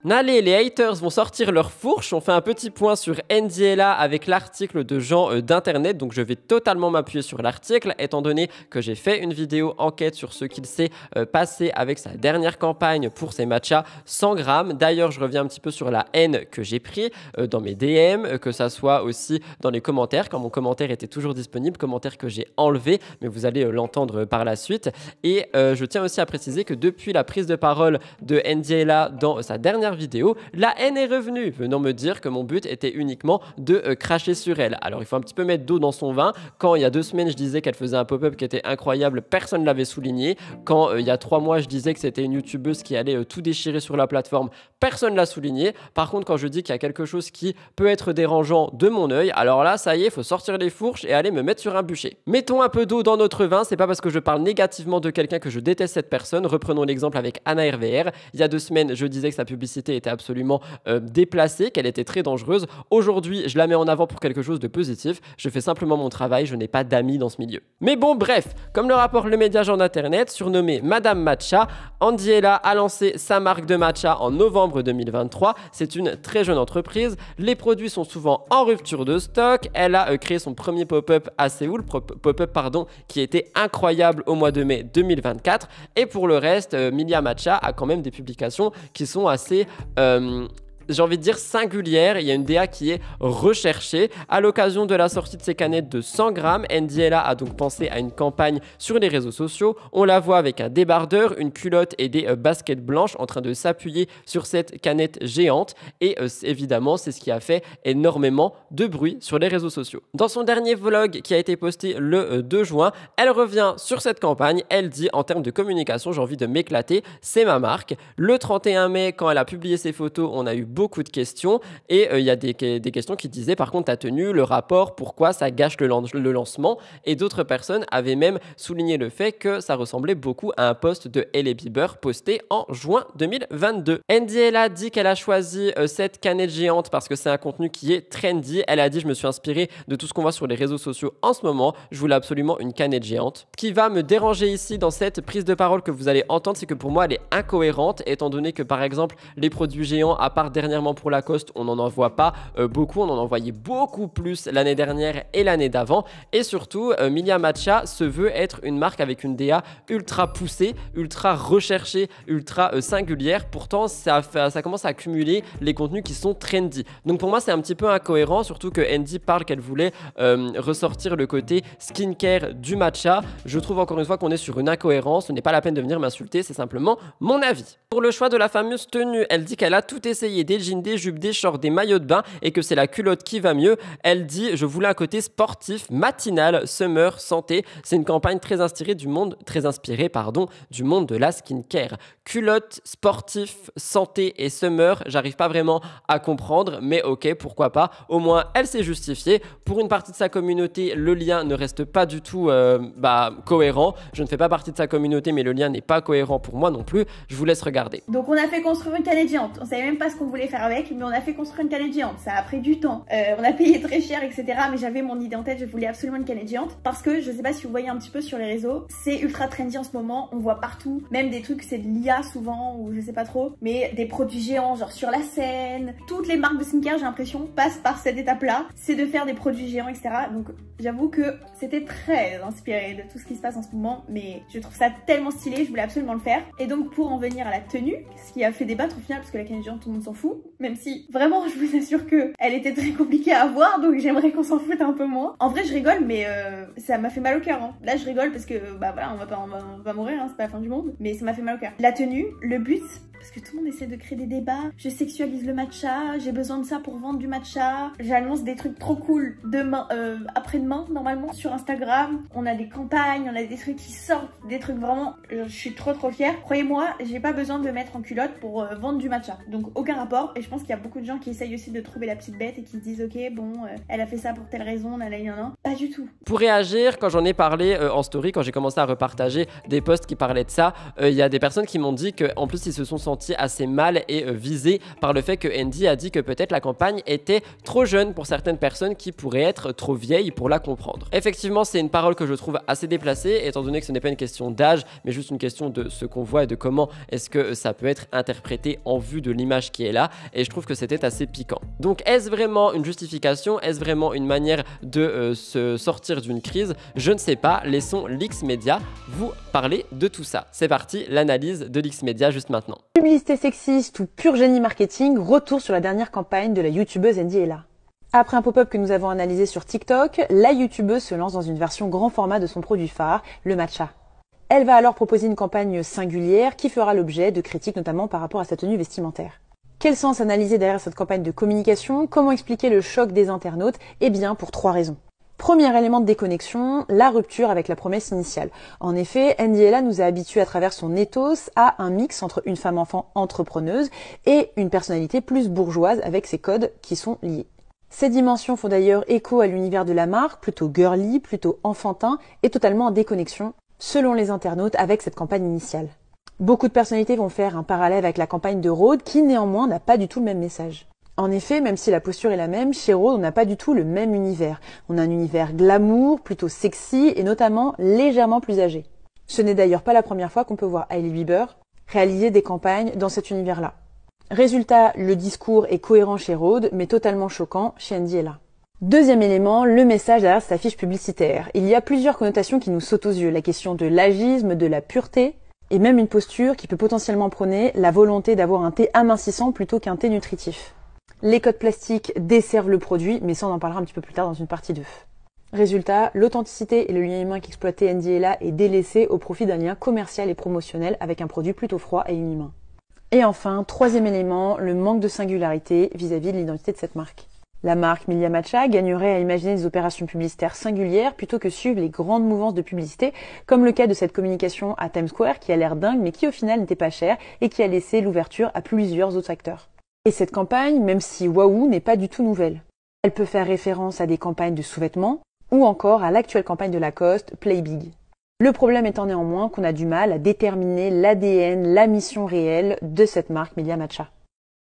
Allez, les haters vont sortir leur fourche. On fait un petit point sur NDLA avec l'article de Jean d'Internet. Donc, je vais totalement m'appuyer sur l'article, étant donné que j'ai fait une vidéo enquête sur ce qu'il s'est passé avec sa dernière campagne pour ses matchas 100 grammes. D'ailleurs, je reviens un petit peu sur la haine que j'ai pris dans mes DM, que ça soit aussi dans les commentaires, quand mon commentaire était toujours disponible, commentaire que j'ai enlevé, mais vous allez l'entendre par la suite. Et je tiens aussi à préciser que depuis la prise de parole de NDLA dans sa dernière vidéo, la haine est revenue, venant me dire que mon but était uniquement de cracher sur elle. Alors il faut un petit peu mettre d'eau dans son vin. Quand il y a 2 semaines je disais qu'elle faisait un pop-up qui était incroyable, personne ne l'avait souligné. Quand il y a 3 mois je disais que c'était une youtubeuse qui allait tout déchirer sur la plateforme, personne ne l'a souligné. Par contre quand je dis qu'il y a quelque chose qui peut être dérangeant de mon œil, alors là ça y est, il faut sortir les fourches et aller me mettre sur un bûcher. Mettons un peu d'eau dans notre vin, c'est pas parce que je parle négativement de quelqu'un que je déteste cette personne. Reprenons l'exemple avec Anna RVR. Il y a 2 semaines je disais que sa publicité était absolument déplacée, qu'elle était très dangereuse. Aujourd'hui, je la mets en avant pour quelque chose de positif. Je fais simplement mon travail, je n'ai pas d'amis dans ce milieu. Mais bon, bref, comme le rapporte le média Jean d'Internet, surnommé Madame Matcha, NDLA a lancé sa marque de matcha en novembre 2023. C'est une très jeune entreprise. Les produits sont souvent en rupture de stock. Elle a créé son premier pop-up à Séoul, qui était incroyable au mois de mai 2024. Et pour le reste, Milia Matcha a quand même des publications qui sont assez j'ai envie de dire singulière. Il y a une DA qui est recherchée. À l'occasion de la sortie de ces canettes de 100 grammes, NDLA a donc pensé à une campagne sur les réseaux sociaux. On la voit avec un débardeur, une culotte et des baskets blanches en train de s'appuyer sur cette canette géante. Et évidemment, c'est ce qui a fait énormément de bruit sur les réseaux sociaux. Dans son dernier vlog qui a été posté le 2 juin, elle revient sur cette campagne. Elle dit en termes de communication, j'ai envie de m'éclater, c'est ma marque. Le 31 mai, quand elle a publié ses photos, on a eu beaucoup de questions et il y a des questions qui disaient par contre ta tenue, le rapport, pourquoi ça gâche le lancement, et d'autres personnes avaient même souligné le fait que ça ressemblait beaucoup à un post de Hailey Bieber posté en juin 2022. NDLA dit qu'elle a choisi cette canette géante parce que c'est un contenu qui est trendy. Elle a dit je me suis inspirée de tout ce qu'on voit sur les réseaux sociaux en ce moment, je voulais absolument une canette géante. Ce qui va me déranger ici dans cette prise de parole que vous allez entendre, c'est que pour moi elle est incohérente étant donné que par exemple les produits géants, à part dernièrement pour Lacoste, on n'en envoie pas beaucoup, on en envoyait beaucoup plus l'année dernière et l'année d'avant. Et surtout, Milia Matcha se veut être une marque avec une DA ultra poussée, ultra recherchée, ultra singulière. Pourtant, ça commence à accumuler les contenus qui sont trendy. Donc pour moi, c'est un petit peu incohérent, surtout que Andy parle qu'elle voulait ressortir le côté skincare du matcha. Je trouve encore une fois qu'on est sur une incohérence. Ce n'est pas la peine de venir m'insulter, c'est simplement mon avis. Pour le choix de la fameuse tenue, elle dit qu'elle a tout essayé, des jeans, des jupes, des shorts, des maillots de bain et que c'est la culotte qui va mieux. Elle dit je voulais un côté sportif, matinal, summer, santé. C'est une campagne très inspirée du monde de la skincare. Culotte, sportif, santé et summer, j'arrive pas vraiment à comprendre, mais ok, pourquoi pas. Au moins elle s'est justifiée. Pour une partie de sa communauté, le lien ne reste pas du tout cohérent. Je ne fais pas partie de sa communauté, mais le lien n'est pas cohérent pour moi non plus. Je vous laisse regarder. Donc on a fait construire une canette géante. On savait même pas ce qu'on voulait faire avec, mais on a fait construire une canette géante. Ça a pris du temps. On a payé très cher, etc. Mais j'avais mon idée en tête, je voulais absolument une canette géante. Parce que, je sais pas si vous voyez un petit peu sur les réseaux, c'est ultra trendy en ce moment. On voit partout, même des trucs, c'est de l'IA souvent, ou je sais pas trop. Mais des produits géants, genre sur la scène. Toutes les marques de skincare, j'ai l'impression, passent par cette étape-là. C'est de faire des produits géants, etc. Donc j'avoue que c'était très inspiré de tout ce qui se passe en ce moment. Mais je trouve ça tellement stylé, je voulais absolument le faire. Et donc pour en venir à la tenue, ce qui a fait débattre au final, parce que la canette géante, tout le monde s'en fout. Même si, vraiment, je vous assure que elle était très compliquée à avoir, donc j'aimerais qu'on s'en foute un peu moins. En vrai, je rigole, mais ça m'a fait mal au cœur. Hein. Là, je rigole parce que, bah voilà, on va pas mourir, hein, c'est pas la fin du monde, mais ça m'a fait mal au cœur. La tenue, le but, parce que tout le monde essaie de créer des débats. Je sexualise le matcha, j'ai besoin de ça pour vendre du matcha. J'annonce des trucs trop cool demain, après-demain normalement sur Instagram. On a des campagnes, on a des trucs qui sortent, des trucs vraiment, je suis trop fière. Croyez-moi, j'ai pas besoin de me mettre en culotte pour vendre du matcha. Donc aucun rapport, et je pense qu'il y a beaucoup de gens qui essayent aussi de trouver la petite bête et qui se disent ok bon, elle a fait ça pour telle raison, nanana. Pas du tout. Pour réagir, quand j'en ai parlé en story, quand j'ai commencé à repartager des posts qui parlaient de ça, il y a des personnes qui m'ont dit qu'en plus ils se sont sentis assez mal et visés par le fait que Andy a dit que peut-être la campagne était trop jeune pour certaines personnes qui pourraient être trop vieilles pour la comprendre. Effectivement, c'est une parole que je trouve assez déplacée, étant donné que ce n'est pas une question d'âge, mais juste une question de ce qu'on voit et de comment est-ce que ça peut être interprété en vue de l'image qui est là, et je trouve que c'était assez piquant. Donc est-ce vraiment une justification? Est-ce vraiment une manière de se sortir d'une crise? Je ne sais pas, laissons l'X-Media vous parler de tout ça. C'est parti, l'analyse de l'X-Media juste maintenant. Publicité sexiste ou pur génie marketing, retour sur la dernière campagne de la youtubeuse Andy Ella. Après un pop-up que nous avons analysé sur TikTok, la youtubeuse se lance dans une version grand format de son produit phare, le matcha. Elle va alors proposer une campagne singulière qui fera l'objet de critiques notamment par rapport à sa tenue vestimentaire. Quel sens analyser derrière cette campagne de communication? Comment expliquer le choc des internautes? Eh bien pour 3 raisons. Premier élément de déconnexion, la rupture avec la promesse initiale. En effet, Andy Ella nous a habitués à travers son ethos à un mix entre une femme-enfant entrepreneuse et une personnalité plus bourgeoise avec ses codes qui sont liés. Ces dimensions font d'ailleurs écho à l'univers de la marque, plutôt girly, plutôt enfantin et totalement en déconnexion, selon les internautes, avec cette campagne initiale. Beaucoup de personnalités vont faire un parallèle avec la campagne de Rhôde qui néanmoins n'a pas du tout le même message. En effet, même si la posture est la même, chez Rhôde, on n'a pas du tout le même univers. On a un univers glamour, plutôt sexy et notamment légèrement plus âgé. Ce n'est d'ailleurs pas la première fois qu'on peut voir Hailey Bieber réaliser des campagnes dans cet univers-là. Résultat, le discours est cohérent chez Rhôde, mais totalement choquant chez Andy Ella. Deuxième élément, le message derrière cette affiche publicitaire. Il y a plusieurs connotations qui nous sautent aux yeux. La question de l'agisme, de la pureté, et même une posture qui peut potentiellement prôner la volonté d'avoir un thé amincissant plutôt qu'un thé nutritif. Les codes plastiques desservent le produit, mais ça on en parlera un petit peu plus tard dans une partie 2. Résultat, l'authenticité et le lien humain qu'exploitait Andy Ella est délaissé au profit d'un lien commercial et promotionnel avec un produit plutôt froid et inhumain. Et enfin, troisième élément, le manque de singularité vis-à-vis de l'identité de cette marque. La marque Milia Matcha gagnerait à imaginer des opérations publicitaires singulières plutôt que suivre les grandes mouvances de publicité, comme le cas de cette communication à Times Square qui a l'air dingue mais qui au final n'était pas chère et qui a laissé l'ouverture à plusieurs autres acteurs. Et cette campagne, même si waouh, n'est pas du tout nouvelle. Elle peut faire référence à des campagnes de sous-vêtements ou encore à l'actuelle campagne de Lacoste, Play Big. Le problème étant néanmoins qu'on a du mal à déterminer l'ADN, la mission réelle de cette marque Milia Matcha.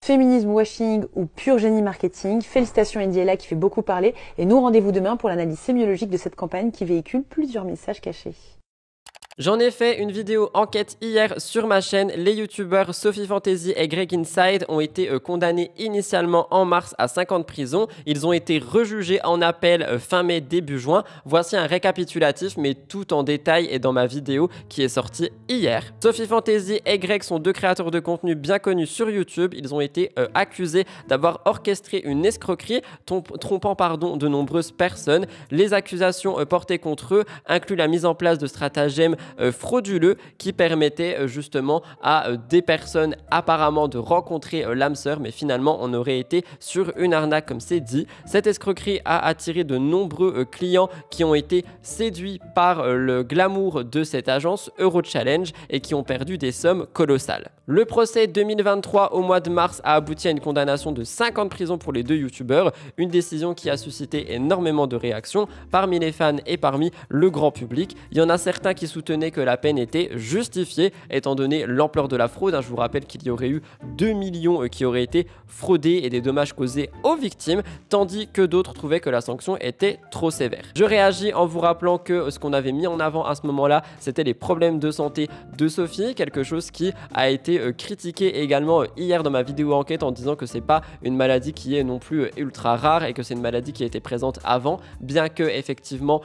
Féminisme washing ou pur génie marketing, félicitations Andy Ella qui fait beaucoup parler et nous rendez-vous demain pour l'analyse sémiologique de cette campagne qui véhicule plusieurs messages cachés. J'en ai fait une vidéo enquête hier sur ma chaîne. Les youtubeurs Sophie Fantasy et Greg Inside ont été condamnés initialement en mars à 5 ans de prison. Ils ont été rejugés en appel fin mai, début juin. Voici un récapitulatif, mais tout en détail est dans ma vidéo qui est sortie hier. Sophie Fantasy et Greg sont 2 créateurs de contenu bien connus sur YouTube. Ils ont été accusés d'avoir orchestré une escroquerie trompant de nombreuses personnes. Les accusations portées contre eux incluent la mise en place de stratagèmes frauduleux qui permettaient justement à des personnes apparemment de rencontrer l'âme sœur, mais finalement on aurait été sur une arnaque comme c'est dit. Cette escroquerie a attiré de nombreux clients qui ont été séduits par le glamour de cette agence Eurochallenge et qui ont perdu des sommes colossales. Le procès 2023 au mois de mars a abouti à une condamnation de 5 ans de prison pour les 2 youtubeurs, une décision qui a suscité énormément de réactions parmi les fans et parmi le grand public. Il y en a certains qui soutenaient que la peine était justifiée étant donné l'ampleur de la fraude. Je vous rappelle qu'il y aurait eu 2 millions qui auraient été fraudés et des dommages causés aux victimes, tandis que d'autres trouvaient que la sanction était trop sévère. Je réagis en vous rappelant que ce qu'on avait mis en avant à ce moment-là, c'était les problèmes de santé de Sophie, quelque chose qui a été critiqué également hier dans ma vidéo enquête en disant que c'est pas une maladie qui est non plus ultra rare et que c'est une maladie qui a été présente avant, bien que effectivement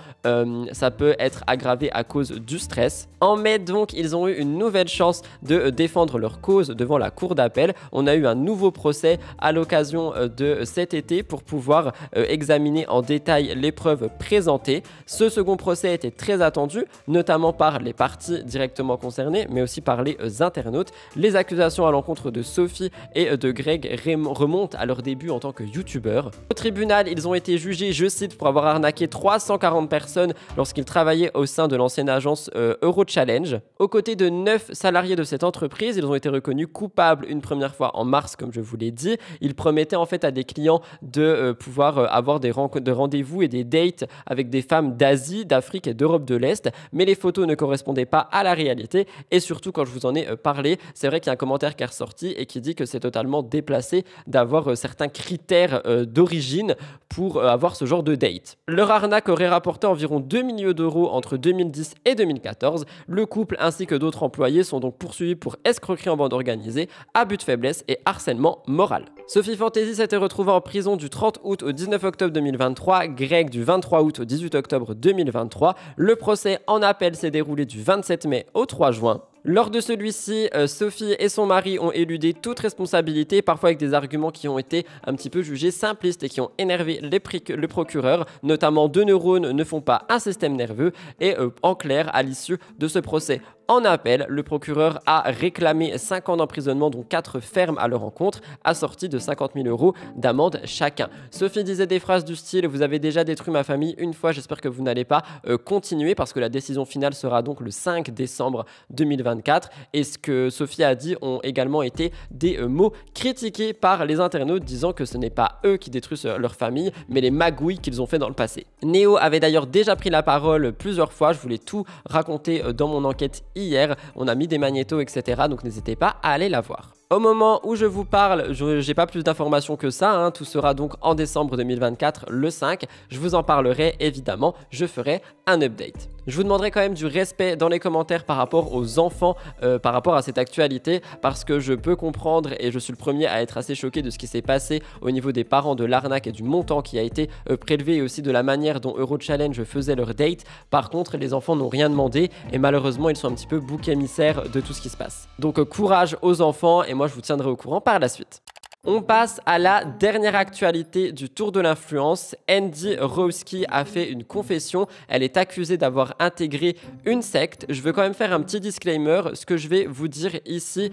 ça peut être aggravé à cause du stress. En mai donc, ils ont eu une nouvelle chance de défendre leur cause devant la cour d'appel. On a eu un nouveau procès à l'occasion de cet été pour pouvoir examiner en détail les preuves présentées. Ce second procès était très attendu, notamment par les parties directement concernées, mais aussi par les internautes. Les accusations à l'encontre de Sophie et de Greg remontent à leur début en tant que youtubeurs. Au tribunal, ils ont été jugés, je cite, pour avoir arnaqué 340 personnes lorsqu'ils travaillaient au sein de l'ancienne agence Eurochallenge. Aux côtés de 9 salariés de cette entreprise, ils ont été reconnus coupables une première fois en mars, comme je vous l'ai dit. Ils promettaient en fait à des clients de pouvoir avoir des rendez-vous et des dates avec des femmes d'Asie, d'Afrique et d'Europe de l'Est, mais les photos ne correspondaient pas à la réalité. Et surtout, quand je vous en ai parlé, c'est vrai qu'il y a un commentaire qui est ressorti et qui dit que c'est totalement déplacé d'avoir certains critères d'origine pour avoir ce genre de date. Leur arnaque aurait rapporté environ 2 millions d'euros entre 2010 et 2014. Le couple ainsi que d'autres employés sont donc poursuivis pour escroquerie en bande organisée, abus de faiblesse et harcèlement moral. Sophie Fantasy s'était retrouvée en prison du 30 août au 19 octobre 2023, Greg du 23 août au 18 octobre 2023. Le procès en appel s'est déroulé du 27 mai au 3 juin. Lors de celui-ci, Sophie et son mari ont éludé toute responsabilité, parfois avec des arguments qui ont été un petit peu jugés simplistes et qui ont énervé le procureur, notamment 2 neurones ne font pas un système nerveux, et en clair, à l'issue de ce procès en appel, le procureur a réclamé 5 ans d'emprisonnement, dont 4 fermes à leur encontre, assortis de 50 000 € d'amende chacun. Sophie disait des phrases du style « Vous avez déjà détruit ma famille une fois, j'espère que vous n'allez pas continuer » parce que la décision finale sera donc le 5 décembre 2024. Et ce que Sophie a dit ont également été des mots critiqués par les internautes, disant que ce n'est pas eux qui détruisent leur famille, mais les magouilles qu'ils ont fait dans le passé. Néo avait d'ailleurs déjà pris la parole plusieurs fois, je voulais tout raconter dans mon enquête hier, on a mis des magnétos, etc. Donc n'hésitez pas à aller la voir. Au moment où je vous parle, je n'ai pas plus d'informations que ça, hein. Tout sera donc en décembre 2024, le 5. Je vous en parlerai évidemment, je ferai un update. Je vous demanderai quand même du respect dans les commentaires par rapport aux enfants, par rapport à cette actualité, parce que je peux comprendre et je suis le premier à être assez choqué de ce qui s'est passé au niveau des parents, de l'arnaque et du montant qui a été prélevé, et aussi de la manière dont Eurochallenge faisait leur date. Par contre, les enfants n'ont rien demandé et malheureusement, ils sont un petit peu bouc émissaires de tout ce qui se passe. Donc courage aux enfants et moi je vous tiendrai au courant par la suite. On passe à la dernière actualité du Tour de l'influence. Andy Rowski a fait une confession. Elle est accusée d'avoir intégré une secte. Je veux quand même faire un petit disclaimer. Ce que je vais vous dire ici,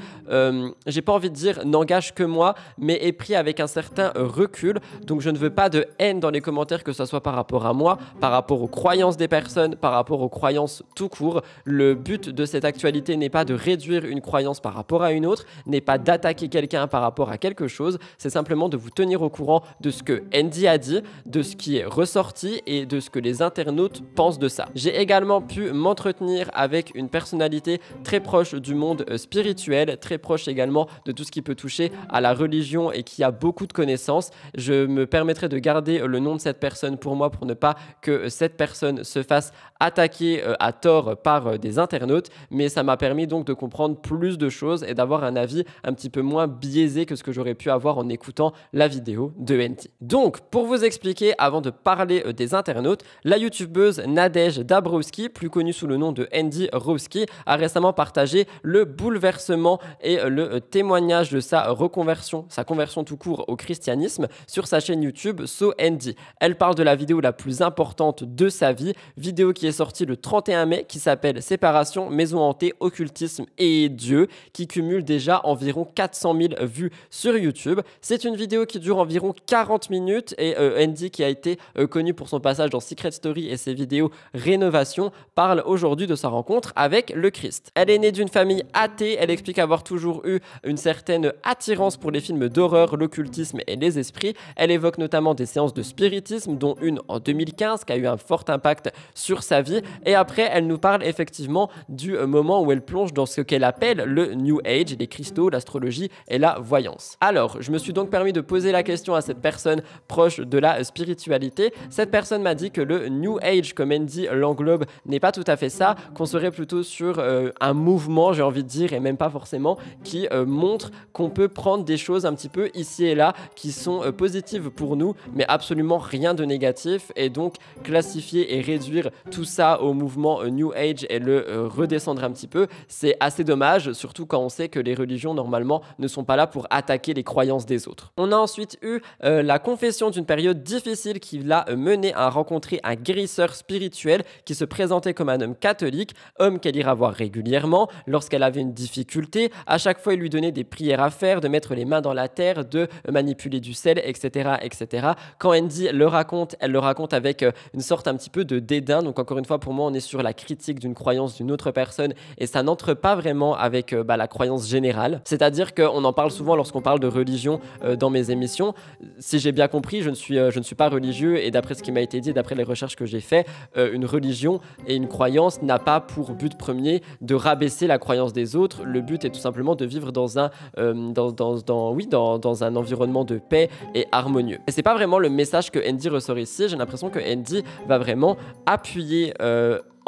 j'ai pas envie de dire n'engage que moi, mais est pris avec un certain recul. Donc je ne veux pas de haine dans les commentaires, que ce soit par rapport à moi, par rapport aux croyances des personnes, par rapport aux croyances tout court. Le but de cette actualité n'est pas de réduire une croyance par rapport à une autre, n'est pas d'attaquer quelqu'un par rapport à quelque chose. C'est simplement de vous tenir au courant de ce que Andy a dit, de ce qui est ressorti et de ce que les internautes pensent de ça. J'ai également pu m'entretenir avec une personnalité très proche du monde spirituel, très proche également de tout ce qui peut toucher à la religion et qui a beaucoup de connaissances. Je me permettrai de garder le nom de cette personne pour moi, pour ne pas que cette personne se fasse attaquer à tort par des internautes, mais ça m'a permis donc de comprendre plus de choses et d'avoir un avis un petit peu moins biaisé que ce que j'aurais pu avoir en écoutant la vidéo de Andy. Donc, pour vous expliquer, avant de parler des internautes, la youtubeuse Nadège Dabrowski, plus connue sous le nom de Andy Rowski, a récemment partagé le bouleversement et le témoignage de sa reconversion, sa conversion tout court au christianisme, sur sa chaîne YouTube So Andy. Elle parle de la vidéo la plus importante de sa vie, vidéo qui est sortie le 31 mai, qui s'appelle Séparation, maison hantée, occultisme et Dieu, qui cumule déjà environ 400 000 vues sur YouTube. C'est une vidéo qui dure environ 40 minutes et Andy, qui a été connu pour son passage dans Secret Story et ses vidéos Rénovation, parle aujourd'hui de sa rencontre avec le Christ. Elle est née d'une famille athée, elle explique avoir toujours eu une certaine attirance pour les films d'horreur, l'occultisme et les esprits. Elle évoque notamment des séances de spiritisme, dont une en 2015 qui a eu un fort impact sur sa vie, et après elle nous parle effectivement du moment où elle plonge dans ce qu'elle appelle le New Age, les cristaux, l'astrologie et la voyance. Alors, Alors, je me suis donc permis de poser la question à cette personne proche de la spiritualité. Cette personne m'a dit que le New Age, comme Andy l'englobe, n'est pas tout à fait ça, qu'on serait plutôt sur un mouvement, j'ai envie de dire, et même pas forcément, qui montre qu'on peut prendre des choses un petit peu ici et là qui sont positives pour nous, mais absolument rien de négatif, et donc classifier et réduire tout ça au mouvement New Age et le redescendre un petit peu, c'est assez dommage, surtout quand on sait que les religions normalement ne sont pas là pour attaquer les croyances des autres. On a ensuite eu la confession d'une période difficile qui l'a mené à rencontrer un guérisseur spirituel qui se présentait comme un homme catholique, homme qu'elle ira voir régulièrement lorsqu'elle avait une difficulté. À chaque fois, il lui donnait des prières à faire, de mettre les mains dans la terre, de manipuler du sel, etc., etc. Quand Andy le raconte, elle le raconte avec une sorte un petit peu de dédain. Donc encore une fois, pour moi, on est sur la critique d'une croyance d'une autre personne et ça n'entre pas vraiment avec la croyance générale. C'est-à-dire qu'on en parle souvent lorsqu'on parle de religion dans mes émissions. Si j'ai bien compris, je ne suis pas religieux et d'après ce qui m'a été dit, d'après les recherches que j'ai fait, une religion et une croyance n'a pas pour but premier de rabaisser la croyance des autres. Le but est tout simplement de vivre dans un environnement de paix et harmonieux. Et c'est pas vraiment le message que Andy ressort ici. J'ai l'impression que Andy va vraiment appuyer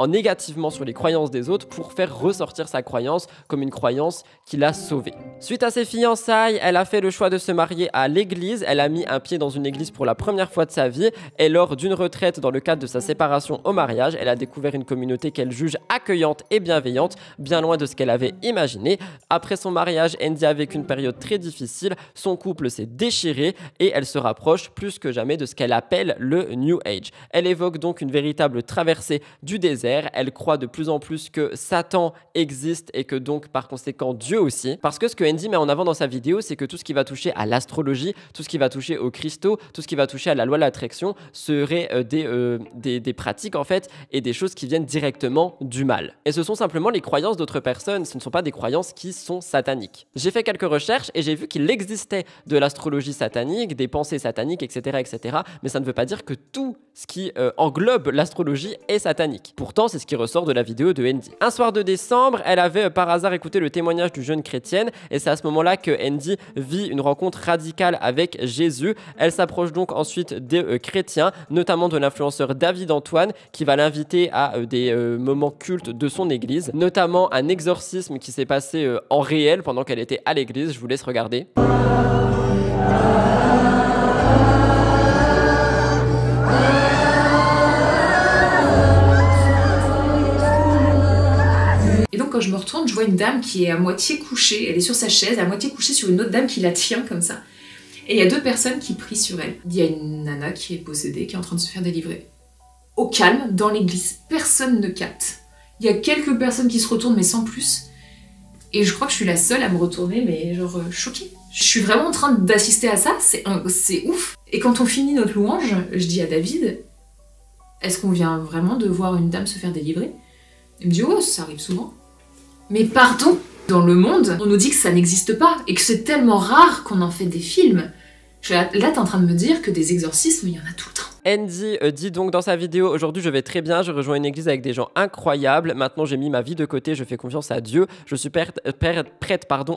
négativement sur les croyances des autres pour faire ressortir sa croyance comme une croyance qui l'a sauvée. Suite à ses fiançailles, elle a fait le choix de se marier à l'église. Elle a mis un pied dans une église pour la première fois de sa vie et lors d'une retraite dans le cadre de sa séparation au mariage, elle a découvert une communauté qu'elle juge accueillante et bienveillante, bien loin de ce qu'elle avait imaginé. Après son mariage, Andy a vécu une période très difficile, son couple s'est déchiré et elle se rapproche plus que jamais de ce qu'elle appelle le New Age. Elle évoque donc une véritable traversée du désert. Elle croit de plus en plus que Satan existe et que donc par conséquent Dieu aussi. Parce que ce que Andy met en avant dans sa vidéo, c'est que tout ce qui va toucher à l'astrologie, tout ce qui va toucher aux cristaux, tout ce qui va toucher à la loi de l'attraction serait des pratiques en fait et des choses qui viennent directement du mal. Et ce sont simplement les croyances d'autres personnes, ce ne sont pas des croyances qui sont sataniques. J'ai fait quelques recherches et j'ai vu qu'il existait de l'astrologie satanique, des pensées sataniques, etc., etc. Mais ça ne veut pas dire que tout ce qui englobe l'astrologie est satanique. Pourtant, c'est ce qui ressort de la vidéo de Andy. Un soir de décembre, elle avait par hasard écouté le témoignage du jeune chrétienne et c'est à ce moment-là que Andy vit une rencontre radicale avec Jésus. Elle s'approche donc ensuite des chrétiens, notamment de l'influenceur David Antoine qui va l'inviter à des moments cultes de son église, notamment un exorcisme qui s'est passé en réel pendant qu'elle était à l'église. Je vous laisse regarder. Et donc quand je me retourne, je vois une dame qui est à moitié couchée, elle est sur sa chaise, à moitié couchée sur une autre dame qui la tient comme ça. Et il y a deux personnes qui prient sur elle. Il y a une nana qui est possédée, qui est en train de se faire délivrer. Au calme, dans l'église, personne ne capte. Il y a quelques personnes qui se retournent, mais sans plus. Et je crois que je suis la seule à me retourner, mais genre choquée. Je suis vraiment en train d'assister à ça, c'est ouf. Et quand on finit notre louange, je dis à David, est-ce qu'on vient vraiment de voir une dame se faire délivrer? Il me dit, oh, ça arrive souvent. Mais pardon, dans le monde, on nous dit que ça n'existe pas et que c'est tellement rare qu'on en fait des films. Là, t'es en train de me dire que des exorcismes, il y en a tout le temps. Andy dit donc dans sa vidéo, aujourd'hui je vais très bien, je rejoins une église avec des gens incroyables, maintenant j'ai mis ma vie de côté, je fais confiance à Dieu, je suis prête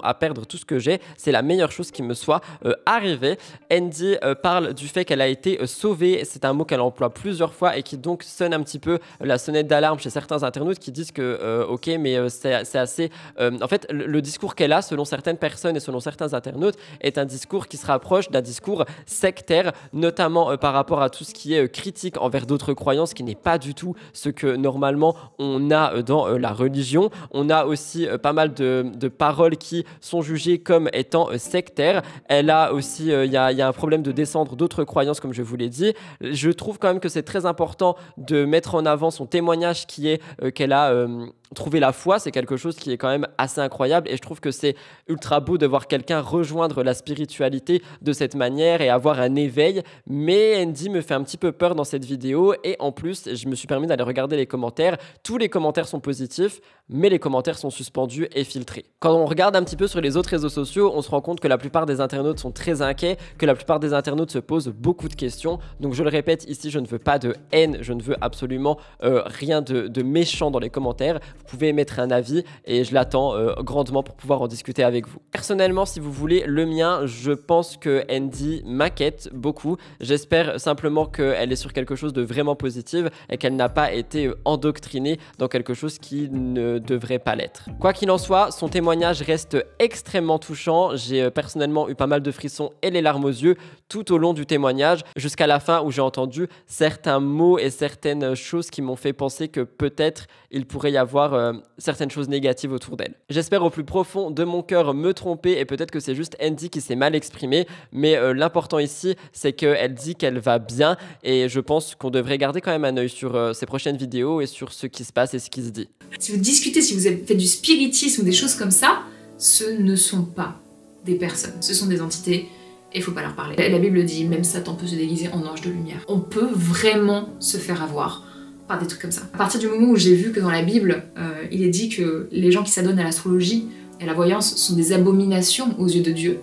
à perdre tout ce que j'ai, c'est la meilleure chose qui me soit arrivée. Andy parle du fait qu'elle a été sauvée, c'est un mot qu'elle emploie plusieurs fois et qui donc sonne un petit peu la sonnette d'alarme chez certains internautes qui disent que ok mais c'est assez... en fait le discours qu'elle a selon certaines personnes et selon certains internautes est un discours qui se rapproche d'un discours sectaire, notamment par rapport à tout ce qui est critique envers d'autres croyances, qui n'est pas du tout ce que normalement on a dans la religion. On a aussi pas mal de paroles qui sont jugées comme étant sectaires. Elle a aussi, il y a un problème de descendre d'autres croyances comme je vous l'ai dit. Je trouve quand même que c'est très important de mettre en avant son témoignage qui est qu'elle a trouvé la foi, c'est quelque chose qui est quand même assez incroyable et je trouve que c'est ultra beau de voir quelqu'un rejoindre la spiritualité de cette manière et avoir un éveil, mais Andy me fait un petit peu peur dans cette vidéo et en plus je me suis permis d'aller regarder les commentaires. Tous les commentaires sont positifs mais les commentaires sont suspendus et filtrés. Quand on regarde un petit peu sur les autres réseaux sociaux, on se rend compte que la plupart des internautes sont très inquiets, que la plupart des internautes se posent beaucoup de questions. Donc je le répète ici, je ne veux pas de haine, je ne veux absolument rien de méchant dans les commentaires. vous pouvez émettre un avis et je l'attends grandement pour pouvoir en discuter avec vous. Personnellement, si vous voulez le mien, je pense que Andy m'inquiète beaucoup. J'espère simplement qu'elle est sur quelque chose de vraiment positif et qu'elle n'a pas été endoctrinée dans quelque chose qui ne devrait pas l'être. Quoi qu'il en soit, son témoignage reste extrêmement touchant. J'ai personnellement eu pas mal de frissons et les larmes aux yeux tout au long du témoignage, jusqu'à la fin où j'ai entendu certains mots et certaines choses qui m'ont fait penser que peut-être il pourrait y avoir certaines choses négatives autour d'elle. J'espère au plus profond de mon cœur me tromper et peut-être que c'est juste Andy qui s'est mal exprimé, mais l'important ici, c'est qu'elle dit qu'elle va bien et je pense qu'on devrait garder quand même un œil sur ses prochaines vidéos et sur ce qui se passe et ce qui se dit. Si vous discutez, si vous avez fait du spiritisme ou des choses comme ça, ce ne sont pas des personnes, ce sont des entités. Et il faut pas leur parler. La Bible dit, même Satan peut se déguiser en ange de lumière. On peut vraiment se faire avoir par des trucs comme ça. À partir du moment où j'ai vu que dans la Bible, il est dit que les gens qui s'adonnent à l'astrologie et à la voyance sont des abominations aux yeux de Dieu.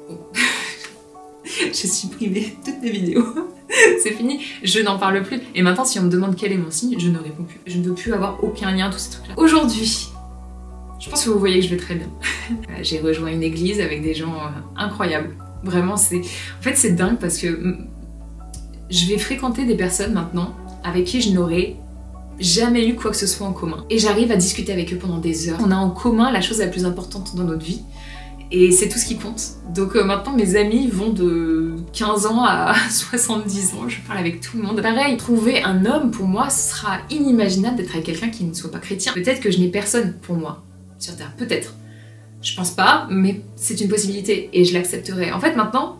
Bon. J'ai supprimé toutes mes vidéos. C'est fini, je n'en parle plus. Et maintenant, si on me demande quel est mon signe, je ne réponds plus. Je ne veux plus avoir aucun lien, tous ces trucs-là. Aujourd'hui, je pense que vous voyez que je vais très bien. J'ai rejoint une église avec des gens incroyables. Vraiment, en fait, c'est dingue parce que je vais fréquenter des personnes maintenant avec qui je n'aurais jamais eu quoi que ce soit en commun. Et j'arrive à discuter avec eux pendant des heures. On a en commun la chose la plus importante dans notre vie. Et c'est tout ce qui compte. Donc maintenant, mes amis vont de 15 ans à 70 ans. Je parle avec tout le monde. Pareil, trouver un homme, pour moi, ce sera inimaginable d'être avec quelqu'un qui ne soit pas chrétien. Peut-être que je n'ai personne pour moi sur Terre. Peut-être. Je pense pas, mais c'est une possibilité et je l'accepterai. En fait, maintenant,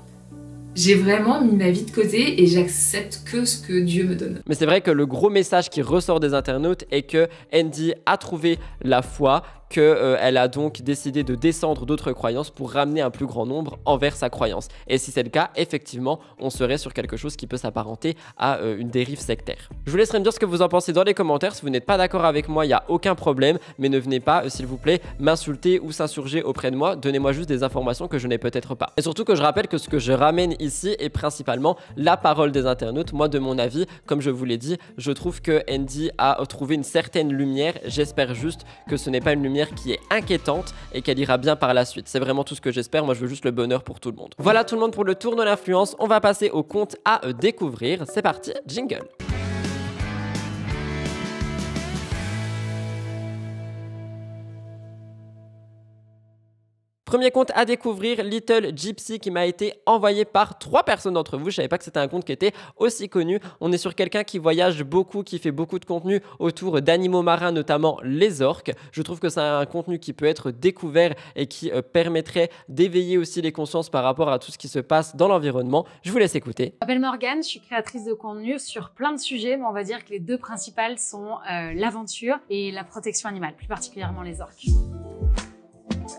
j'ai vraiment mis ma vie de côté et j'accepte que ce que Dieu me donne. Mais c'est vrai que le gros message qui ressort des internautes est que Andy a trouvé la foi, qu'elle a donc décidé de descendre d'autres croyances pour ramener un plus grand nombre envers sa croyance. Et si c'est le cas, effectivement, on serait sur quelque chose qui peut s'apparenter à une dérive sectaire. Je vous laisserai me dire ce que vous en pensez dans les commentaires. Si vous n'êtes pas d'accord avec moi, il n'y a aucun problème, mais ne venez pas, s'il vous plaît, m'insulter ou s'insurger auprès de moi. Donnez-moi juste des informations que je n'ai peut-être pas. Et surtout que je rappelle que ce que je ramène ici est principalement la parole des internautes. Moi, de mon avis, comme je vous l'ai dit, je trouve que Andy a trouvé une certaine lumière. J'espère juste que ce n'est pas une lumière qui est inquiétante et qu'elle ira bien par la suite. C'est vraiment tout ce que j'espère. Moi, je veux juste le bonheur pour tout le monde. Voilà tout le monde pour le tour de l'influence. On va passer au compte à découvrir. C'est parti, jingle. Premier compte à découvrir, Little Gypsy, qui m'a été envoyé par 3 personnes d'entre vous. Je savais pas que c'était un compte qui était aussi connu. On est sur quelqu'un qui voyage beaucoup, qui fait beaucoup de contenu autour d'animaux marins, notamment les orques. Je trouve que c'est un contenu qui peut être découvert et qui permettrait d'éveiller aussi les consciences par rapport à tout ce qui se passe dans l'environnement. Je vous laisse écouter. Je m'appelle Morgane, je suis créatrice de contenu sur plein de sujets, mais on va dire que les 2 principales sont l'aventure et la protection animale, plus particulièrement les orques.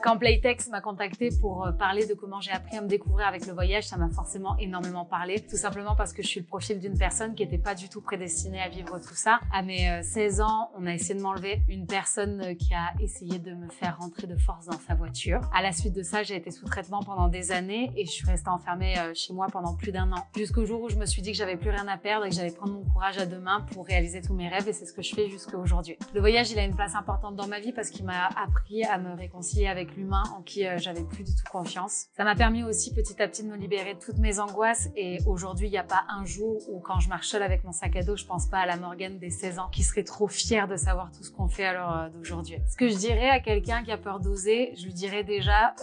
Quand Playtex m'a contacté pour parler de comment j'ai appris à me découvrir avec le voyage, ça m'a forcément énormément parlé. Tout simplement parce que je suis le profil d'une personne qui n'était pas du tout prédestinée à vivre tout ça. À mes 16 ans, on a essayé de m'enlever. Une personne qui a essayé de me faire rentrer de force dans sa voiture. À la suite de ça, j'ai été sous traitement pendant des années et je suis restée enfermée chez moi pendant plus d'1 an. Jusqu'au jour où je me suis dit que j'avais plus rien à perdre et que j'allais prendre mon courage à 2 mains pour réaliser tous mes rêves, et c'est ce que je fais jusqu'à aujourd'hui. Le voyage, il a une place importante dans ma vie parce qu'il m'a appris à me réconcilier avec l'humain en qui j'avais plus du tout confiance. Ça m'a permis aussi petit à petit de me libérer de toutes mes angoisses, et aujourd'hui il n'y a pas un jour où quand je marche seule avec mon sac à dos, je pense pas à la Morgane des 16 ans qui serait trop fière de savoir tout ce qu'on fait à l'heure d'aujourd'hui. Ce que je dirais à quelqu'un qui a peur d'oser, je lui dirais déjà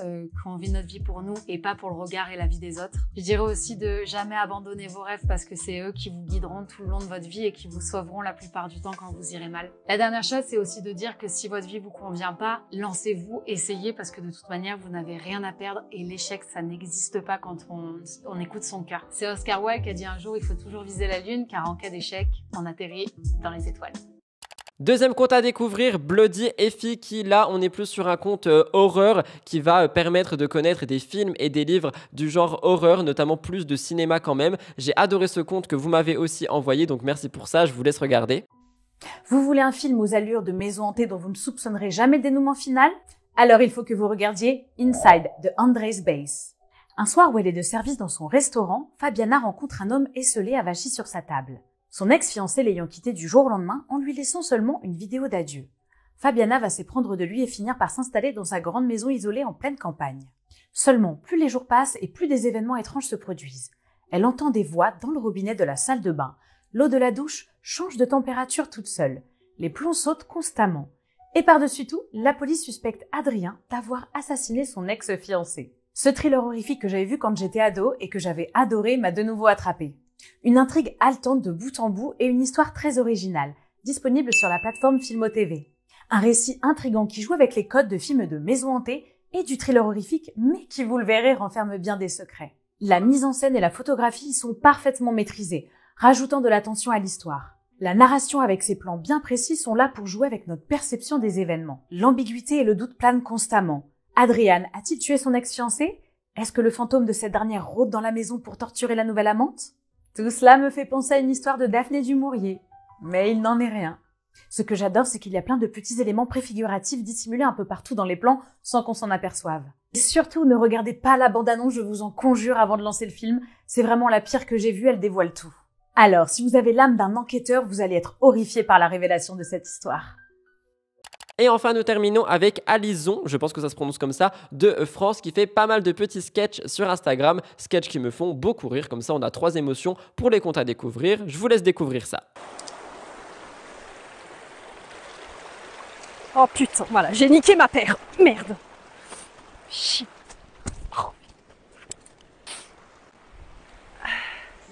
qu'on vit notre vie pour nous et pas pour le regard et la vie des autres. Je dirais aussi de jamais abandonner vos rêves parce que c'est eux qui vous guideront tout le long de votre vie et qui vous sauveront la plupart du temps quand vous irez mal. La dernière chose, c'est aussi de dire que si votre vie vous convient pas, lancez-vous, essayez, parce que de toute manière, vous n'avez rien à perdre et l'échec, ça n'existe pas quand on écoute son cœur. C'est Oscar Wilde qui a dit un jour, il faut toujours viser la lune car en cas d'échec, on atterrit dans les étoiles. Deuxième compte à découvrir, Bloody Effie, qui là on est plus sur un compte horreur qui va permettre de connaître des films et des livres du genre horreur, notamment plus de cinéma quand même. J'ai adoré ce compte que vous m'avez aussi envoyé, donc merci pour ça, je vous laisse regarder. Vous voulez un film aux allures de maison hantée dont vous ne soupçonnerez jamais le dénouement final? Alors il faut que vous regardiez Inside de Andres Base. Un soir où elle est de service dans son restaurant, Fabiana rencontre un homme esseulé avachi sur sa table. Son ex-fiancé l'ayant quitté du jour au lendemain en lui laissant seulement une vidéo d'adieu. Fabiana va s'éprendre de lui et finir par s'installer dans sa grande maison isolée en pleine campagne. Seulement, plus les jours passent et plus des événements étranges se produisent. Elle entend des voix dans le robinet de la salle de bain. L'eau de la douche change de température toute seule. Les plombs sautent constamment. Et par-dessus tout, la police suspecte Adrien d'avoir assassiné son ex-fiancé. Ce thriller horrifique que j'avais vu quand j'étais ado et que j'avais adoré m'a de nouveau attrapée. Une intrigue haletante de bout en bout et une histoire très originale, disponible sur la plateforme Filmo TV. Un récit intrigant qui joue avec les codes de films de maison hantée et du thriller horrifique, mais qui, vous le verrez, renferme bien des secrets. La mise en scène et la photographie y sont parfaitement maîtrisées, rajoutant de la tension à l'histoire. La narration avec ses plans bien précis sont là pour jouer avec notre perception des événements. L'ambiguïté et le doute planent constamment. Adrian a-t-il tué son ex-fiancé? Est-ce que le fantôme de cette dernière rôde dans la maison pour torturer la nouvelle amante? Tout cela me fait penser à une histoire de Daphné du Maurier. Mais il n'en est rien. Ce que j'adore, c'est qu'il y a plein de petits éléments préfiguratifs dissimulés un peu partout dans les plans sans qu'on s'en aperçoive. Et surtout, ne regardez pas la bande-annonce, je vous en conjure, avant de lancer le film. C'est vraiment la pire que j'ai vue, elle dévoile tout. Alors, si vous avez l'âme d'un enquêteur, vous allez être horrifié par la révélation de cette histoire. Et enfin, nous terminons avec Alison, je pense que ça se prononce comme ça, de France, qui fait pas mal de petits sketchs sur Instagram, sketchs qui me font beaucoup rire, comme ça on a 3 émotions pour les comptes à découvrir. Je vous laisse découvrir ça. Oh putain, voilà, j'ai niqué ma paire. Merde. Shit.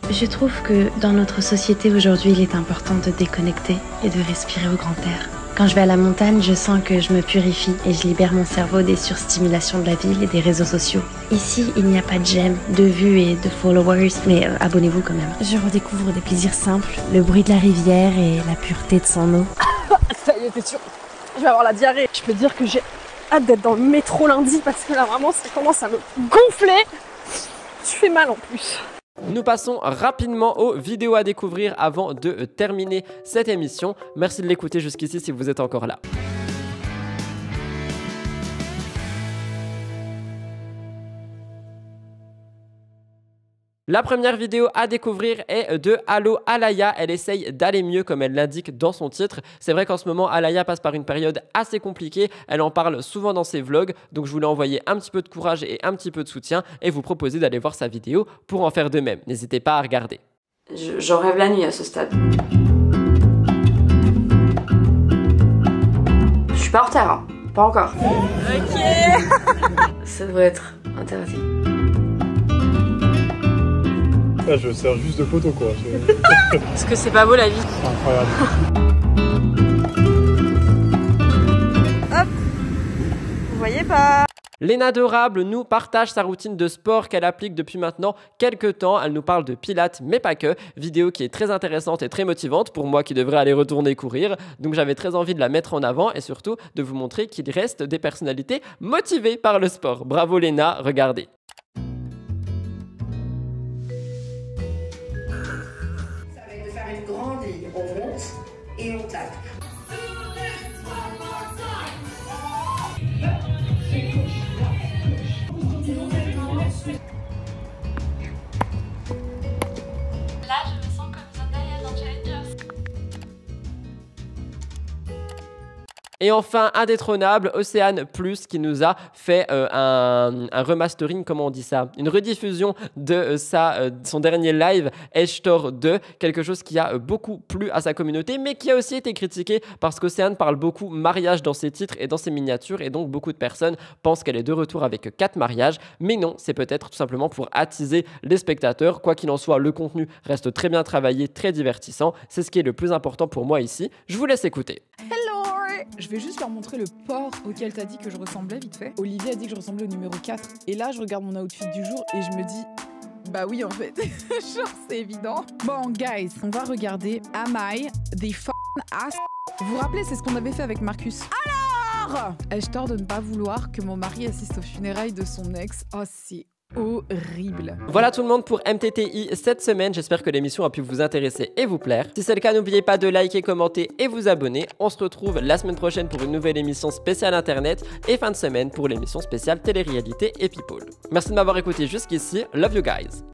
Je trouve que dans notre société aujourd'hui, il est important de déconnecter et de respirer au grand air. Quand je vais à la montagne, je sens que je me purifie et je libère mon cerveau des surstimulations de la ville et des réseaux sociaux. Ici, il n'y a pas de j'aime, de vues et de followers, mais abonnez-vous quand même. Je redécouvre des plaisirs simples, le bruit de la rivière et la pureté de son eau. Ça y est, t'es sûr? Je vais avoir la diarrhée. Je peux dire que j'ai hâte d'être dans le métro lundi parce que là vraiment ça commence à me gonfler. Tu fais mal en plus. Nous passons rapidement aux vidéos à découvrir avant de terminer cette émission. Merci de l'écouter jusqu'ici si vous êtes encore là. La première vidéo à découvrir est de Allo Alaya. Elle essaye d'aller mieux comme elle l'indique dans son titre. C'est vrai qu'en ce moment, Alaya passe par une période assez compliquée. Elle en parle souvent dans ses vlogs. Donc je voulais envoyer un petit peu de courage et un petit peu de soutien et vous proposer d'aller voir sa vidéo pour en faire de même. N'hésitez pas à regarder. J'en rêve la nuit à ce stade. Je suis pas en retard, hein. Pas encore. Ok. Ça devrait être interdit. Là, je sers juste de photo quoi. Parce que c'est pas beau la vie. C'est incroyable. Hop. Vous voyez pas? Léna Adorable nous partage sa routine de sport qu'elle applique depuis maintenant quelques temps. Elle nous parle de pilates, mais pas que. Vidéo qui est très intéressante et très motivante pour moi qui devrais aller retourner courir. Donc j'avais très envie de la mettre en avant et surtout de vous montrer qu'il reste des personnalités motivées par le sport. Bravo Léna, regardez. Grande ligne, on monte et on tape. Là, je me sens comme Zendaya dans Challengers. Et enfin, indétrônable, Océane Plus qui nous a fait un remastering, comment on dit ça? Une rediffusion de son dernier live, Eshtor 2, quelque chose qui a beaucoup plu à sa communauté, mais qui a aussi été critiqué parce qu'Océane parle beaucoup mariage dans ses titres et dans ses miniatures, et donc beaucoup de personnes pensent qu'elle est de retour avec 4 mariages, mais non, c'est peut-être tout simplement pour attiser les spectateurs. Quoi qu'il en soit, le contenu reste très bien travaillé, très divertissant, c'est ce qui est le plus important pour moi ici. Je vous laisse écouter. Hello! Je vais juste leur montrer le port auquel t'as dit que je ressemblais vite fait. Olivier a dit que je ressemblais au numéro 4. Et là, je regarde mon outfit du jour et je me dis... Bah oui, en fait. Genre, c'est évident. Bon, guys, on va regarder Am I the f***ing ass? Vous vous rappelez, c'est ce qu'on avait fait avec Marcus. Alors, ai-je tort de ne pas vouloir que mon mari assiste aux funérailles de son ex? Oh, c'est horrible. Voilà tout le monde pour MTTI cette semaine. J'espère que l'émission a pu vous intéresser et vous plaire. Si c'est le cas, n'oubliez pas de liker, commenter et vous abonner. On se retrouve la semaine prochaine pour une nouvelle émission spéciale internet et fin de semaine pour l'émission spéciale télé-réalité et people. Merci de m'avoir écouté jusqu'ici. Love you guys.